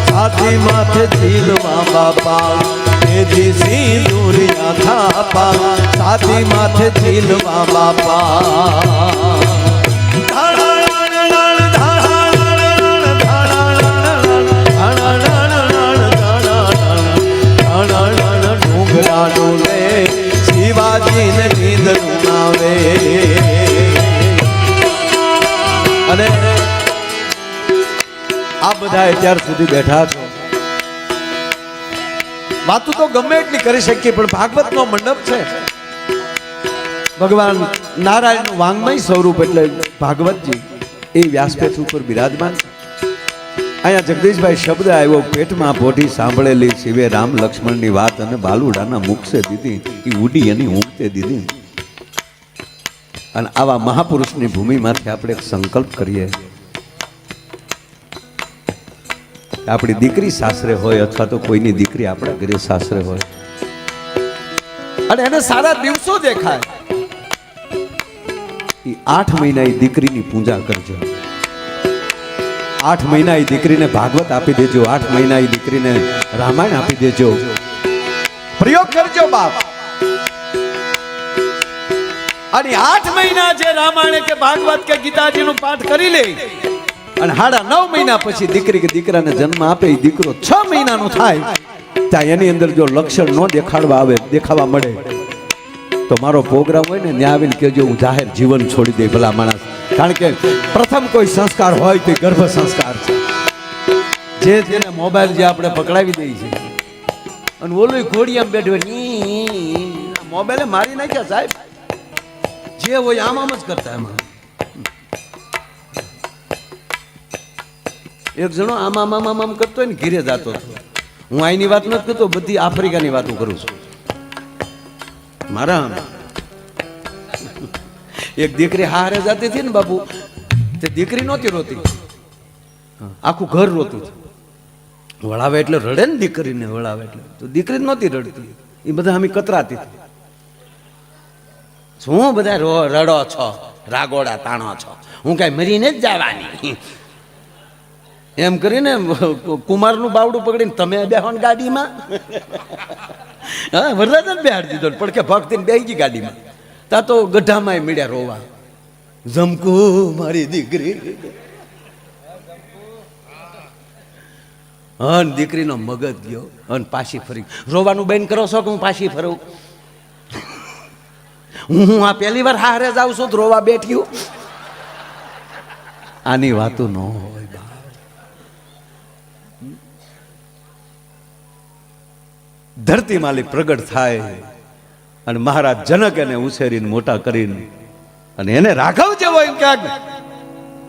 સાથી માથે ઝીલવા બાપા, એજી સિંદુરિયા થાપા સાથી માથે ઝીલવા બાપા. ડુંગરા ડોલે શિવાજીને નીંદ આવે. બધા અત્યાર સુધી બેઠા છો, વાતું તો ગમે એટલી કરી શકીએ, પણ ભાગવતનો મંડપ છે. ભગવાન નારાયણનું વાંગમય સ્વરૂપ એટલે ભાગવતજી એ વ્યાસપીઠ ઉપર બિરાજમાન. અહીંયા જગદીશભાઈ શબ્દ આવ્યો, પેટમાં પોઢી સાંભળેલી શિવે રામ લક્ષ્મણની વાત અને બાલુડાના મુખસે દીધી, એ ઉડી એની ઊંઘતે દીધી. અને આવા મહાપુરુષની ભૂમિમાંથી આપણે એક સંકલ્પ કરીએ, આપણી દીકરી સાસરે હોય અથવા તો કોઈની દીકરી આપણા ઘરે સાસરે હોય અને એને સારા દિવસો દેખાય, એ 8 મહિના એ દીકરીની પૂજા કરજો. 8 મહિના એ દીકરીને ભાગવત આપી દેજો, 8 મહિના એ દીકરીને રામાયણ આપી દેજો. પ્રયોગ કરજો બાપ. અને 8 મહિના જે રામાયણ કે ભાગવત કે ગીતાજીનું પાઠ કરી લે અને 9.5 મહિના પછી દીકરી કે દીકરાને જન્મ આપે, એ દીકરો 6 મહિનાનો થાય ત્યાં એની અંદર જો લક્ષણ ન દેખાવા મળે તો મારો પ્રોગ્રામ હોય ને ત્યાં આવીને કહેજો, હું જાહેર જીવન છોડી દે ભલા માણસ. કારણ કે પ્રથમ કોઈ સંસ્કાર હોય તો ગર્ભ સંસ્કાર છે, જેને મોબાઈલ જે આપણે પકડાવી દઈએ છીએ અને ઓલું ઘોડિયામાં બેઠો મોબાઈલે મારી નાખ્યા સાહેબ. જે હોય આમ જ કરતા. એમાં એક જણો આમ કરતો હોય ને ઘીરે જતો હતો. હું અહીંની વાત નથી કરતો, બધી આફ્રિકાની વાતો કરું છું. મારા એક દીકરી હારે જતી હતી ને બાપુ, તે દીકરી નહોતી રોતી, આખું ઘર રોતું હતું. વળાવે એટલે રડે ને દીકરીને, વળાવે એટલે તો દીકરી નહોતી રડતી, એ બધા અમે કતરાતી હતી. શું બધા રડો છો, રાગોડા તાણો છો, હું કઈ મરીને જ જવાની એમ કરીને કુમારનું બાવડું પકડીને તમે બેહો ને ગાડીમાં. હા, વરરાજાને બેહાડી દીધો, પણ કે ભક્તિને બેહી ગઈ ગાડીમાં. તા તો ગઢામાં મળ્યા રોવા, જમકુ મારી દીકરી. હન દીકરીનો મગજ ગયો અને પાછી ફરી. રોવાનું બંધ કરો છો કે હું પાછી ફરું? હું આ પહેલી વાર હારે જાઉં છું તો રોવા બેઠ્યું. આની વાતો ન હોય. ધરતી માલી પ્રગટ થાય અને મહારાજ જનક એને ઉછેરીને મોટા કરીને અને એને રાઘવ જેવો એમ ક્યાંક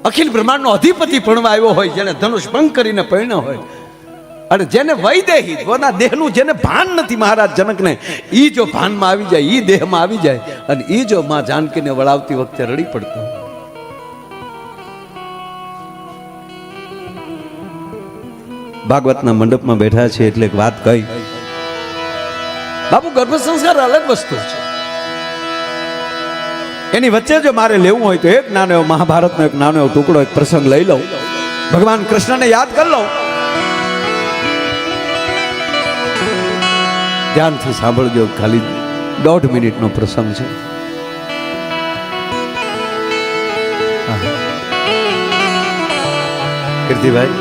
અખિલ બ્રહ્માંડનો અધિપતિ ભણવા આવ્યો હોય, જેને ધનુષ ભંગ કરીને પરણ્યો હોય અને જેને વૈદેહી પોતાના દેહનું જેને ભાન નથી મહારાજ જનકને, ઈ જો ભાનમાં આવી જાય, ઈ દેહમાં આવી જાય અને ઈ જો માં જાનકીને વળાવતી વખતે રડી પડતો. ભાગવતના મંડપમાં બેઠા છે એટલે એક વાત કહી બાપુ, ગર્ભ સંસ્કાર અલગ વસ્તુ છે. એની વચ્ચે જો મારે લેવું હોય તો એક નાનો એવો મહાભારતનો એક નાનો એવો ટુકડો, એક પ્રસંગ લઈ લઉં, ભગવાન કૃષ્ણને યાદ કરી લઉં. ધ્યાનથી સાંભળજો, ખાલી 1.5 મિનિટનો પ્રસંગ છે. કીર્તિભાઈ,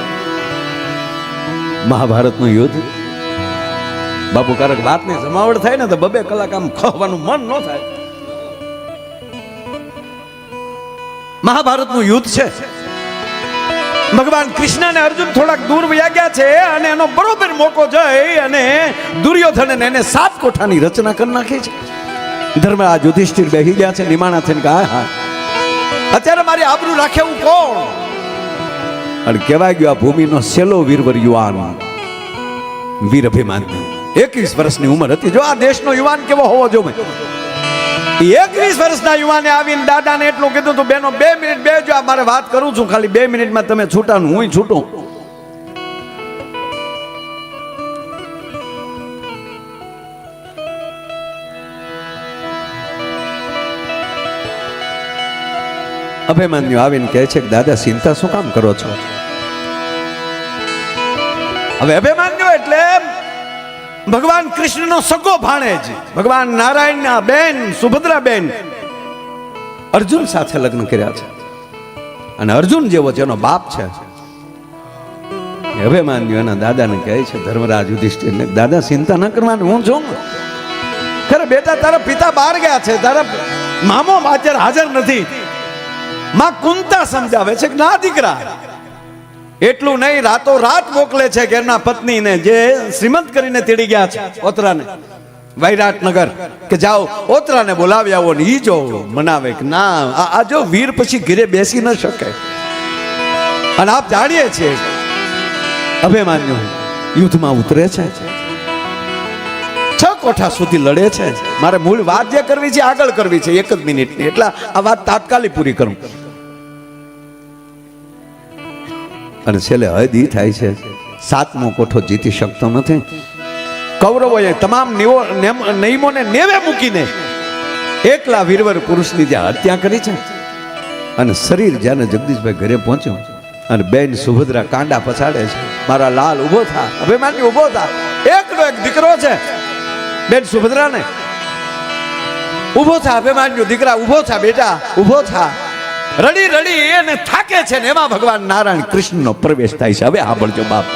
મહાભારતનું યુદ્ધ બાપુ, ક્યારેક વાતની જમાવટ થાય ને તો 2 કલાક આમ ખવાનું મન ન થાય. મહાભારતનું યુદ્ધ છે. ભગવાન કૃષ્ણ અને અર્જુન થોડાક દૂર વયા ગયા છે અને એનો બરોબર મોકો જઈ અને દુર્યોધન એને 7 કોઠાની રચના કરી નાખી છે. ધર્મરાજ યુધિષ્ઠિર બેહી ગયા છે નિમાણા થઈને કે હા અત્યારે મારી આબરૂ રાખે હું કોણ? અને કહેવાય ગયો આ ભૂમિનો સેલો વીરવર યુવાન વીર અભિમાન્યુ. 21 વર્ષની ઉંમર હતી. જો આ દેશનો યુવાન કેવો હોવો જોઈએ. 21 વર્ષના યુવાને આવીને દાદાને એટલું કીધું તું, બેનો 2 મિનિટ બેજો, આ મારે વાત કરું છું, ખાલી 2 મિનિટમાં તમે છૂટા, હું છૂટું. અભિમાન્યુ આવીને કહે છે કે દાદા ચિંતા શું કામ કરો છો? હવે અભિમાન્યુ એટલે ભગવાન કૃષ્ણનો સગો ભાણેજ, ભગવાન નારાયણના બેન સુભદ્રા બેન અર્જુન સાથે લગ્ન કર્યા છે અને અર્જુન જેવો જેનો બાપ છે અભિમાન્યુ એના દાદાને કહે છે, ધર્મરાજ યુધિષ્ઠિરને, દાદા ચિંતા ન કરવાની, હું છું. ખરે બેટા, તારા પિતા બહાર ગયા છે, તારા મામો અત્યારે હાજર નથી. માં કુંતા સમજાવે છે કે ના દીકરા, એટલું નહીં, રાતો રાત મોકલે છે ઘેરના પત્નીને જે શ્રીમંત કરીને તેડી ગયા છે ઓતરાને, વૈરાટનગર, કે જાઓ ઓતરાને બોલાવી આવો ને ઈ જો મનાવે કે ના આ જો વીર પછી ઘરે બેસી ન શકે. અને આપ જાણીએ છીએ અભિમન્યુ યુદ્ધમાં ઉતરે છે, 6 કોઠા સુધી લડે છે. મારે મૂળ વાત જે કરવી છે આગળ કરવી છે 1 જ મિનિટની, એટલે આ વાત તાત્કાલિક પૂરી કરું. અને છેલ્લે હદ ઈ થાય છે 7મો કોઠો જીતી શકતો નથી. કૌરવોએ તમામ નિયમોને નેવે મૂકીને એકલા વીરવર પુરુષની જે હત્યા કરી છે. અને શરીર જ્યારે જગદીશભાઈ ઘરે પહોંચ્યો અને બેન સુભદ્રા કાંડા પછાડે છે, મારા લાલ ઉભો થા, અભિમાન્યુ ઉભો થા, એકનો એક દીકરો છે બેન સુભદ્રાને, ઉભો થા અભિમાન્યુ દીકરા, ઉભો થા બેટા, ઉભો થા. રડી રડી એને થાકે છે ને એમાં ભગવાન નારાયણ કૃષ્ણનો પ્રવેશ થાય છે. હવે સાંભળજો બાપ,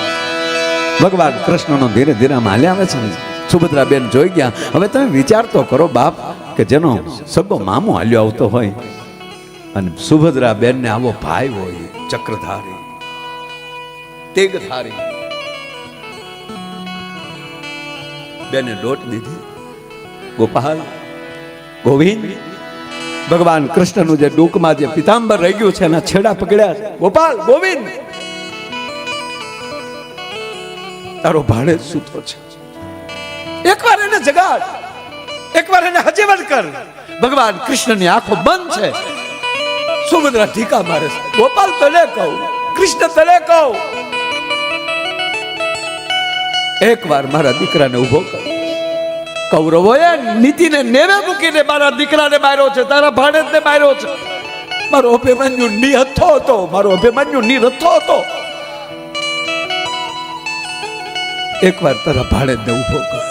ભગવાન કૃષ્ણનો ધીરે ધીરે આમ હાલ્યા આવે છે ને. સુભદ્રા બેન જોઈ ગયા. હવે તમે વિચાર તો કરો બાપ, કે જેનો સગો મામો હાલ્યો આવતો હોય અને સુભદ્રા બેન ને આવો ભાઈ હોય, ચક્રધારી તેગધારી, બેને દોટ દીધી. ગોપાલ, ગોવિંદ, ભગવાન કૃષ્ણનું જે ડૂકમાં જે પિતાંબર રહી ગયું છે એના છેડા પકડ્યા છે. ગોપાલ, ગોવિંદ, તારો ભાડે સૂતો છે, એકવાર એને જગાડ, એકવાર એને હજીવન કર. ભગવાન કૃષ્ણની આંખો બંધ છે. સુભદ્રા ઢીકા મારે છે. ગોપાલ તને કહું, કૃષ્ણ તને કહું, એકવાર મારા દીકરાને ઉભો કર. કૌરવોએ નીતિને નેવે મૂકીને મારા દીકરાને માર્યો છે, તારા ભાણેજને માર્યો છે. મારો અભિમન્યુ નિહત્થો હતો, મારો અભિમન્યુ નિરથ્થો હતો. એકવાર તારા ભાણેજને ઉભો કર.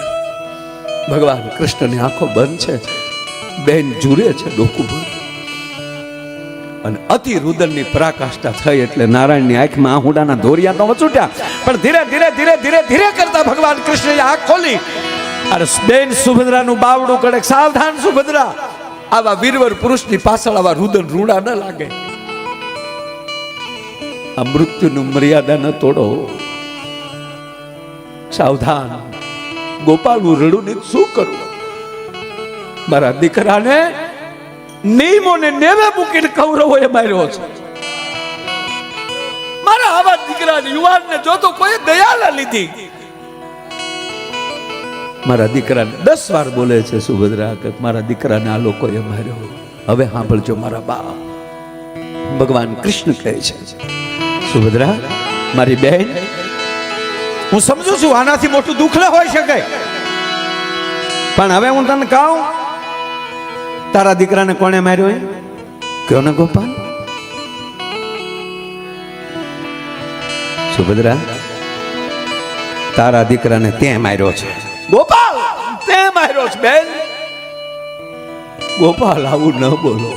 ભગવાન કૃષ્ણની આંખો બંધ છે, બેન જુરે છે ડોકું બંધ. અને અતિ રુદનની પરાકાષ્ઠા થઈ એટલે નારાયણની આંખમાં આહુડાના દોરિયા તો વચૂટ્યા, પણ ધીરે ધીરે ધીરે ધીરે ધીરે કરતા ભગવાન કૃષ્ણએ આંખ ખોલી અને બેન સુભદ્રાનું બાવડું કડે, સાવધાન સુભદ્રા, આવા વીરવર પુરુષની પાછળ આવા રુદન રૂડા ન લાગે. આ મૃત્યુનું મર્યાદા ન તોડો, સાવધાન. ગોપાલનું રડું ને શું કરું? મારા દીકરાને નિયમોને નેવે મૂકીને કૌરવોએ માર્યો છે. મારા આવા દીકરાને, યુવાનને જોતો કોઈ દયા ન લીધી. મારા દીકરાને 10 વાર બોલે છે સુભદ્રા કે મારા દીકરાને આ લોકોએ માર્યો. હવે સાંભળજો મારા બાપ, ભગવાન કૃષ્ણ કહે છે, સુભદ્રા મારી બહેન, હું સમજુ છું આનાથી મોટું દુઃખ ન હોઈ શકે, પણ હવે હું તને કહું, તારા દીકરાને કોણે માર્યો? કયો ને ગોપાલ. સુભદ્રા, તારા દીકરાને તે માર્યો છે. ગોપાલ, તે માર્યો છે બેન. ગોપાલ, આવું ન બોલો.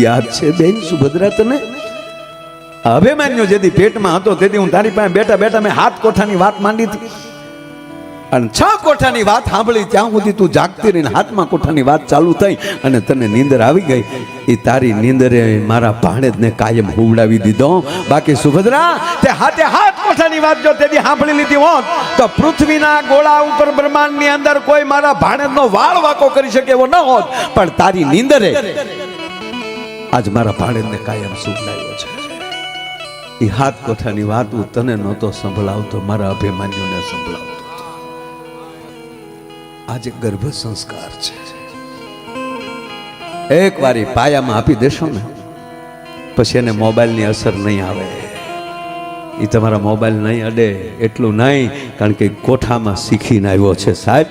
યાદ છે બેન સુભદ્રા તને? અભિમન્યુ જેથી પેટમાં હતો તેથી હું તારી પાસે બેઠા બેઠા મેં 7 કોઠાની વાત માંડી હતી, અને 6 કોઠાની વાત સાંભળી ત્યાં સુધી તું જાગતી રહીને 7મા કોઠાની વાત ચાલુ થઈ અને તને નીંદર આવી ગઈ. એ તારી નીંદરે મારા ભાણેજને કાયમ હુવડાવી દીધો. બાકી સુભદ્રા, તે 7 કોઠાની વાત જો તેથી સાંભળી લીધી હોત તો પૃથ્વીના ગોળા ઉપર બ્રહ્માંડની અંદર કોઈ મારા ભાણેજનો વાળ વાકો કરી શકે એવો ન હોત. પણ તારી નીંદરે આજ મારા ભાણેજને કાયમ સુવડાવ્યો છે. એ 7 કોઠાની વાત હું તને નહોતો સંભળાવતો, મારા અભિમાન્યુને સંભળાવતો. આજે ગર્ભ સંસ્કાર છે. એક વારી પાયામાં આપી દેશો ને પછી એને મોબાઈલની અસર નહીં આવે. એ તમારા મોબાઈલ નહીં અડે એટલું નહીં, કારણ કે કોઠામાં શીખીને આવ્યો છે સાહેબ.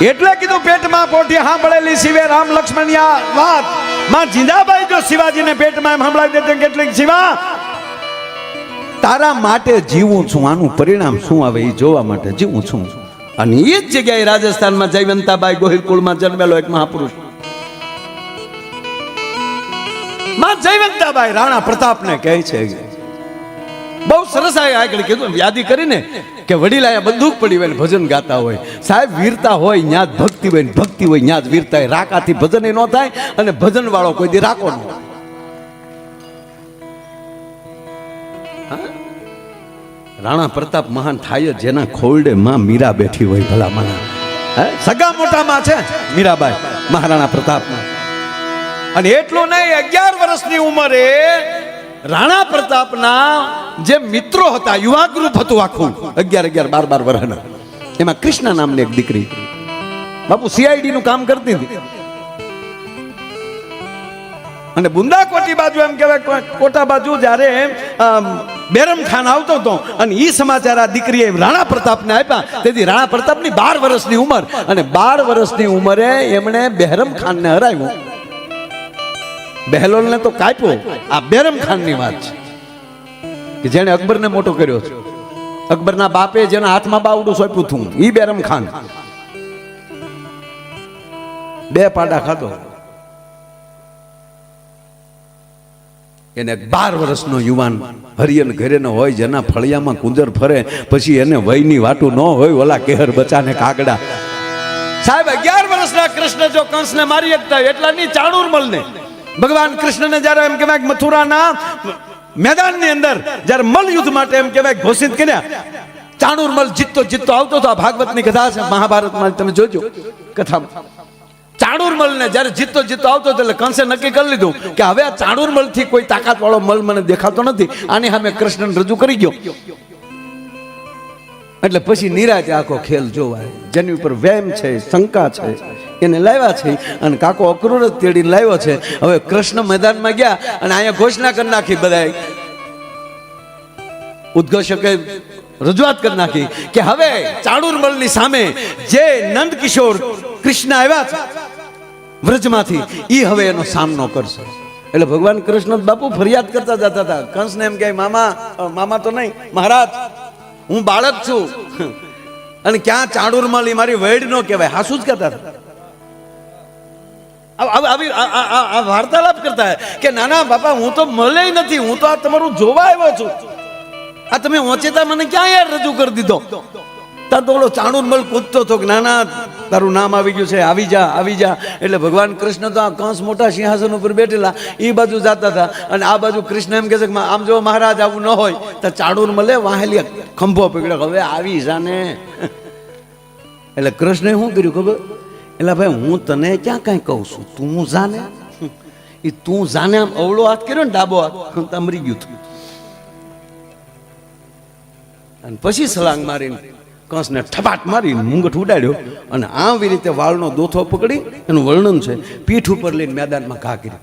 એટલે કીધું પેટમાં પોટી સાંભળેલી શિવે રામ લક્ષ્મણિયા વાત માં જીંદાબાઈ જો શિવાજીને પેટમાં એમ સંભળાવી દેતે કેટલીક શિવા તારા માટે જીવું છું, આનું પરિણામ શું આવે એ જોવા માટે જીવું છું. અને એ જ જગ્યાએ રાજસ્થાનમાં જયવંતાબાઈ ગોહિલ કુળમાં જન્મેલો એક મહાપુરુષ માં જયવંતાબાઈ રાણા પ્રતાપને કહે છે, બહુ સરસ આગળ કીધું યાદી કરીને કે વડીલા બંદૂક પડી હોય ભજન ગાતા હોય. સાહેબ, વીરતા હોય ન્યા જ ભક્તિ હોય, ભક્તિ હોય ન્યા જ વીરતા હોય. રાકાથી ભજન ન થાય અને ભજન વાળો કોઈ દી રાકો ન. રાણા પ્રતાપ મહાન થાય જ જેના ખોરડે માં મીરા બેઠી હોય ભલા માણા. હે સગા મોટામાં છે મીરાબાઈ મહારાણા પ્રતાપમાં. અને એટલું નહીં, 11 વર્ષની ઉંમરે રાણા પ્રતાપના જે મિત્રો હતા, યુવા ગ્રુપ હતું આખું, 11 12 વર્ષના, એમાં કૃષ્ણા નામની એક દીકરી બાપુ સીઆઈડી નું કામ કરતી હતી. અને બુંદા કોટી બાજુ એમ કહેવાય, કોટા બાજુ જ્યારે બેરમ ખાન આવતો હતો અને એ સમાચાર આ દીકરીએ રાણા પ્રતાપને આપ્યા. તેથી રાણા પ્રતાપની 12 વર્ષની ઉંમર, અને 12 વર્ષની ઉંમરે એમણે બેરમ ખાનને હરાવ્યો. બહેલોલને તો કાપ્યો. આ બેરમ ખાનની વાત છે કે જેણે અકબરને મોટો કર્યો છે. અકબરના બાપે જેના હાથમાં બાવડું સોંપ્યું હતું ઈ બેરમ ખાન 2 પાડા ખાધો. એને 12 વર્ષનો યુવાન હરિયન ઘરે ન હોય, જેના ફળિયામાં કુંજર ફરે, પછી એને વયની વાટું ન હોય, ઓલા કેહર બચાને કાગડા. સાહેબ 11 વર્ષના કૃષ્ણ જો કંસને મારી શકતા એટલા નહીં, ચાણૂરમલને ભગવાન કૃષ્ણને જ્યારે એમ કહેવાય મથુરાના મેદાનની અંદર જ્યારે મલ યુદ્ધ માટે એમ કહેવાય ઘોષિત કર્યા, ચાણૂરમલ જીતતો આવતો હતો. આ ભાગવતની કથા છે, મહાભારતમાં તમે જોજો કથામાં. ચાણૂરમલને જ્યારે જીતતો આવતો હતો એટલે કંસે નક્કી કરી લીધું કે હવે આ ચાણૂરમલથી કોઈ તાકાત વાળો મલ મને દેખાતો નથી, આની સામે કૃષ્ણને રજૂ કરી ગયો. એટલે પછી નિરાતે આખો ખેલ જોવાય. જેની ઉપર વેમ છે, શંકા છે, એને લાવ્યા છે અને કાકો અક્રૂર જ તેડીને લાવ્યો છે. હવે કૃષ્ણ મેદાનમાં ગયા અને અહીંયા ઘોષણા કરી નાખી, બધા ઉદ્ઘોષકે રજૂઆત કરી નાખી કે હવે ચાણૂરમલની સામે જે નંદ કિશોર કૃષ્ણ આવ્યા છે વ્રજમાંથી, એ હવે એનો સામનો કરશે. એટલે ભગવાન કૃષ્ણ બાપુ ફરિયાદ કરતા જતા હતા. કંસને એમ કહે, મામા તો નહીં મહારાજ, હું બાળક છું અને ક્યાં ચાણૂરમલ એ મારી વૈડ નો કહેવાય. હાસુ જ કહેતા હતા. આ વાર્તાલાપ કરતા કે નાના બાપા, હું તો મળે નથી, હું તો આ તમારું જોવા આવ્યો છું. આ તમે ઓચેતા મને ક્યાં યાર રજૂ કરી દીધો. ત્યાં તો ઓલો ચાણૂરમલ કૂદતો હતો કે નાના તારું નામ આવી ગયું છે, આવી જા. એટલે ભગવાન કૃષ્ણ તો આ કંસ મોટા સિંહાસન ઉપર બેઠેલા એ બાજુ જતા હતા અને આ બાજુ કૃષ્ણ એમ કહે છે કે આમ જો મહારાજ આવું ન હોય તો ચાણૂરમલે વાહેલી ખંભો પકડ્યો, હવે આવી જાને. એટલે કૃષ્ણે શું કર્યું ખબર? એટલે ભાઈ હું તને ક્યાં કાંઈ કહું છું, તું જાને. એ તું જાને આમ અવળો હાથ કર્યો ને, ડાબો હાથ મરી ગયું હતું. અને પછી સલાંગ મારીને કંસને ઠપાટ મારી મુંગઠ ઉડાડ્યો અને આવી રીતે વાળનો દોથો પકડી એનું વર્ણન છે, પીઠ ઉપર લઈને મેદાનમાં ઘા કરી.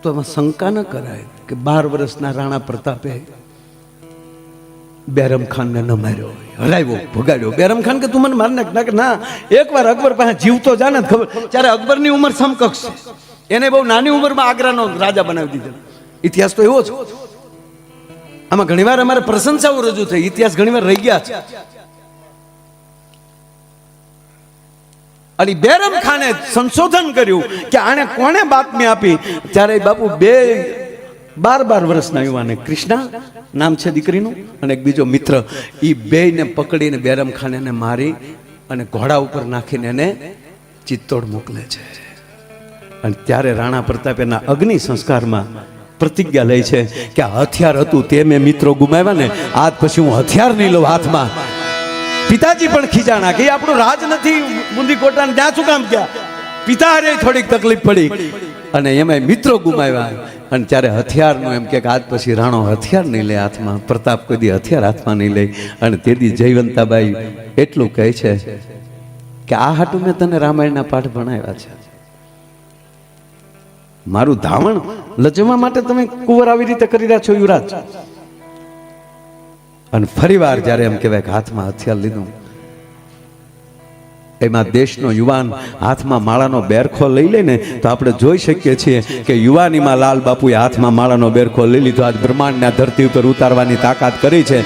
તો એમાં શંકા ન કરાય કે 12 વર્ષના રાણા પ્રતાપે બેરમ ખાનને ન માર્યો, હરાવ્યો, ભગાડ્યો. બેરમ ખાન કે તું મને માર નાખ. ના, એકવાર અકબર પાસે જીવતો જાને ખબર, ત્યારે અકબરની ઉંમર સમકક્ષ છે. એને બહુ નાની ઉંમરમાં આગ્રાનો રાજા બનાવી દીધો. ઇતિહાસ તો એવો છે. આમાં ઘણીવાર અમારે પ્રશંસાઓ રજૂ થઈ, ઇતિહાસ ઘણીવાર રહી ગયા છે. અને બેરમ ખાને સંશોધન કર્યું કે આને કોણે બાતમી આપી. ત્યારે બાપુ 12 વર્ષના યુવાને, કૃષ્ણા નામ છે દીકરીનું, અને એક બીજો મિત્ર, એ બેયને પકડીને બેરમ ખાન એને મારી અને ઘોડા ઉપર નાખીને એને ચિત્તોડ મોકલે છે. અને ત્યારે રાણા પ્રતાપ એના અગ્નિ સંસ્કારમાં પ્રતિજ્ઞા લે છે કે આ હથિયાર હતું તે મેં મિત્રો ગુમાવ્યા ને, આજ પછી હું હથિયાર નહીં લઉં હાથમાં. પિતાજી પણ ખીજાણા કે આપણું રાજ નથી બુંદી કોટાને, ત્યાં શું કામ ગયા. પિતા હારે થોડીક તકલીફ પડી અને એમાં મિત્રો ગુમાવ્યા. અને ત્યારે હથિયારનું એમ કે આજ પછી રાણો હથિયાર નહીં લે હાથમાં, પ્રતાપ કોઈ દી હથિયાર હાથમાં નહીં લે. અને તેથી જયવંતાબાઈ એટલું કહે છે કે આ હાટું મેં તને રામાયણના પાઠ ભણાવ્યા છે. મારું ધાવણ લજવા માટે તમે કુંવર આવી રીતે કરી રહ્યા છો યુવરાજ. અને ફરીવાર જ્યારે એમ કહેવાય કે હાથમાં હથિયાર લીધું, એમાં દેશનો યુવાન હાથમાં માળાનો બેરખો લઈ લે ને, તો આપણે જોઈ શકીએ છીએ કે યુવાનીમાં લાલ બાપુએ હાથમાં માળાનો બેરખો લઈ લીધો. આજ બ્રહ્માંડના ધરતી ઉપર ઉતારવાની તાકાત કરી છે.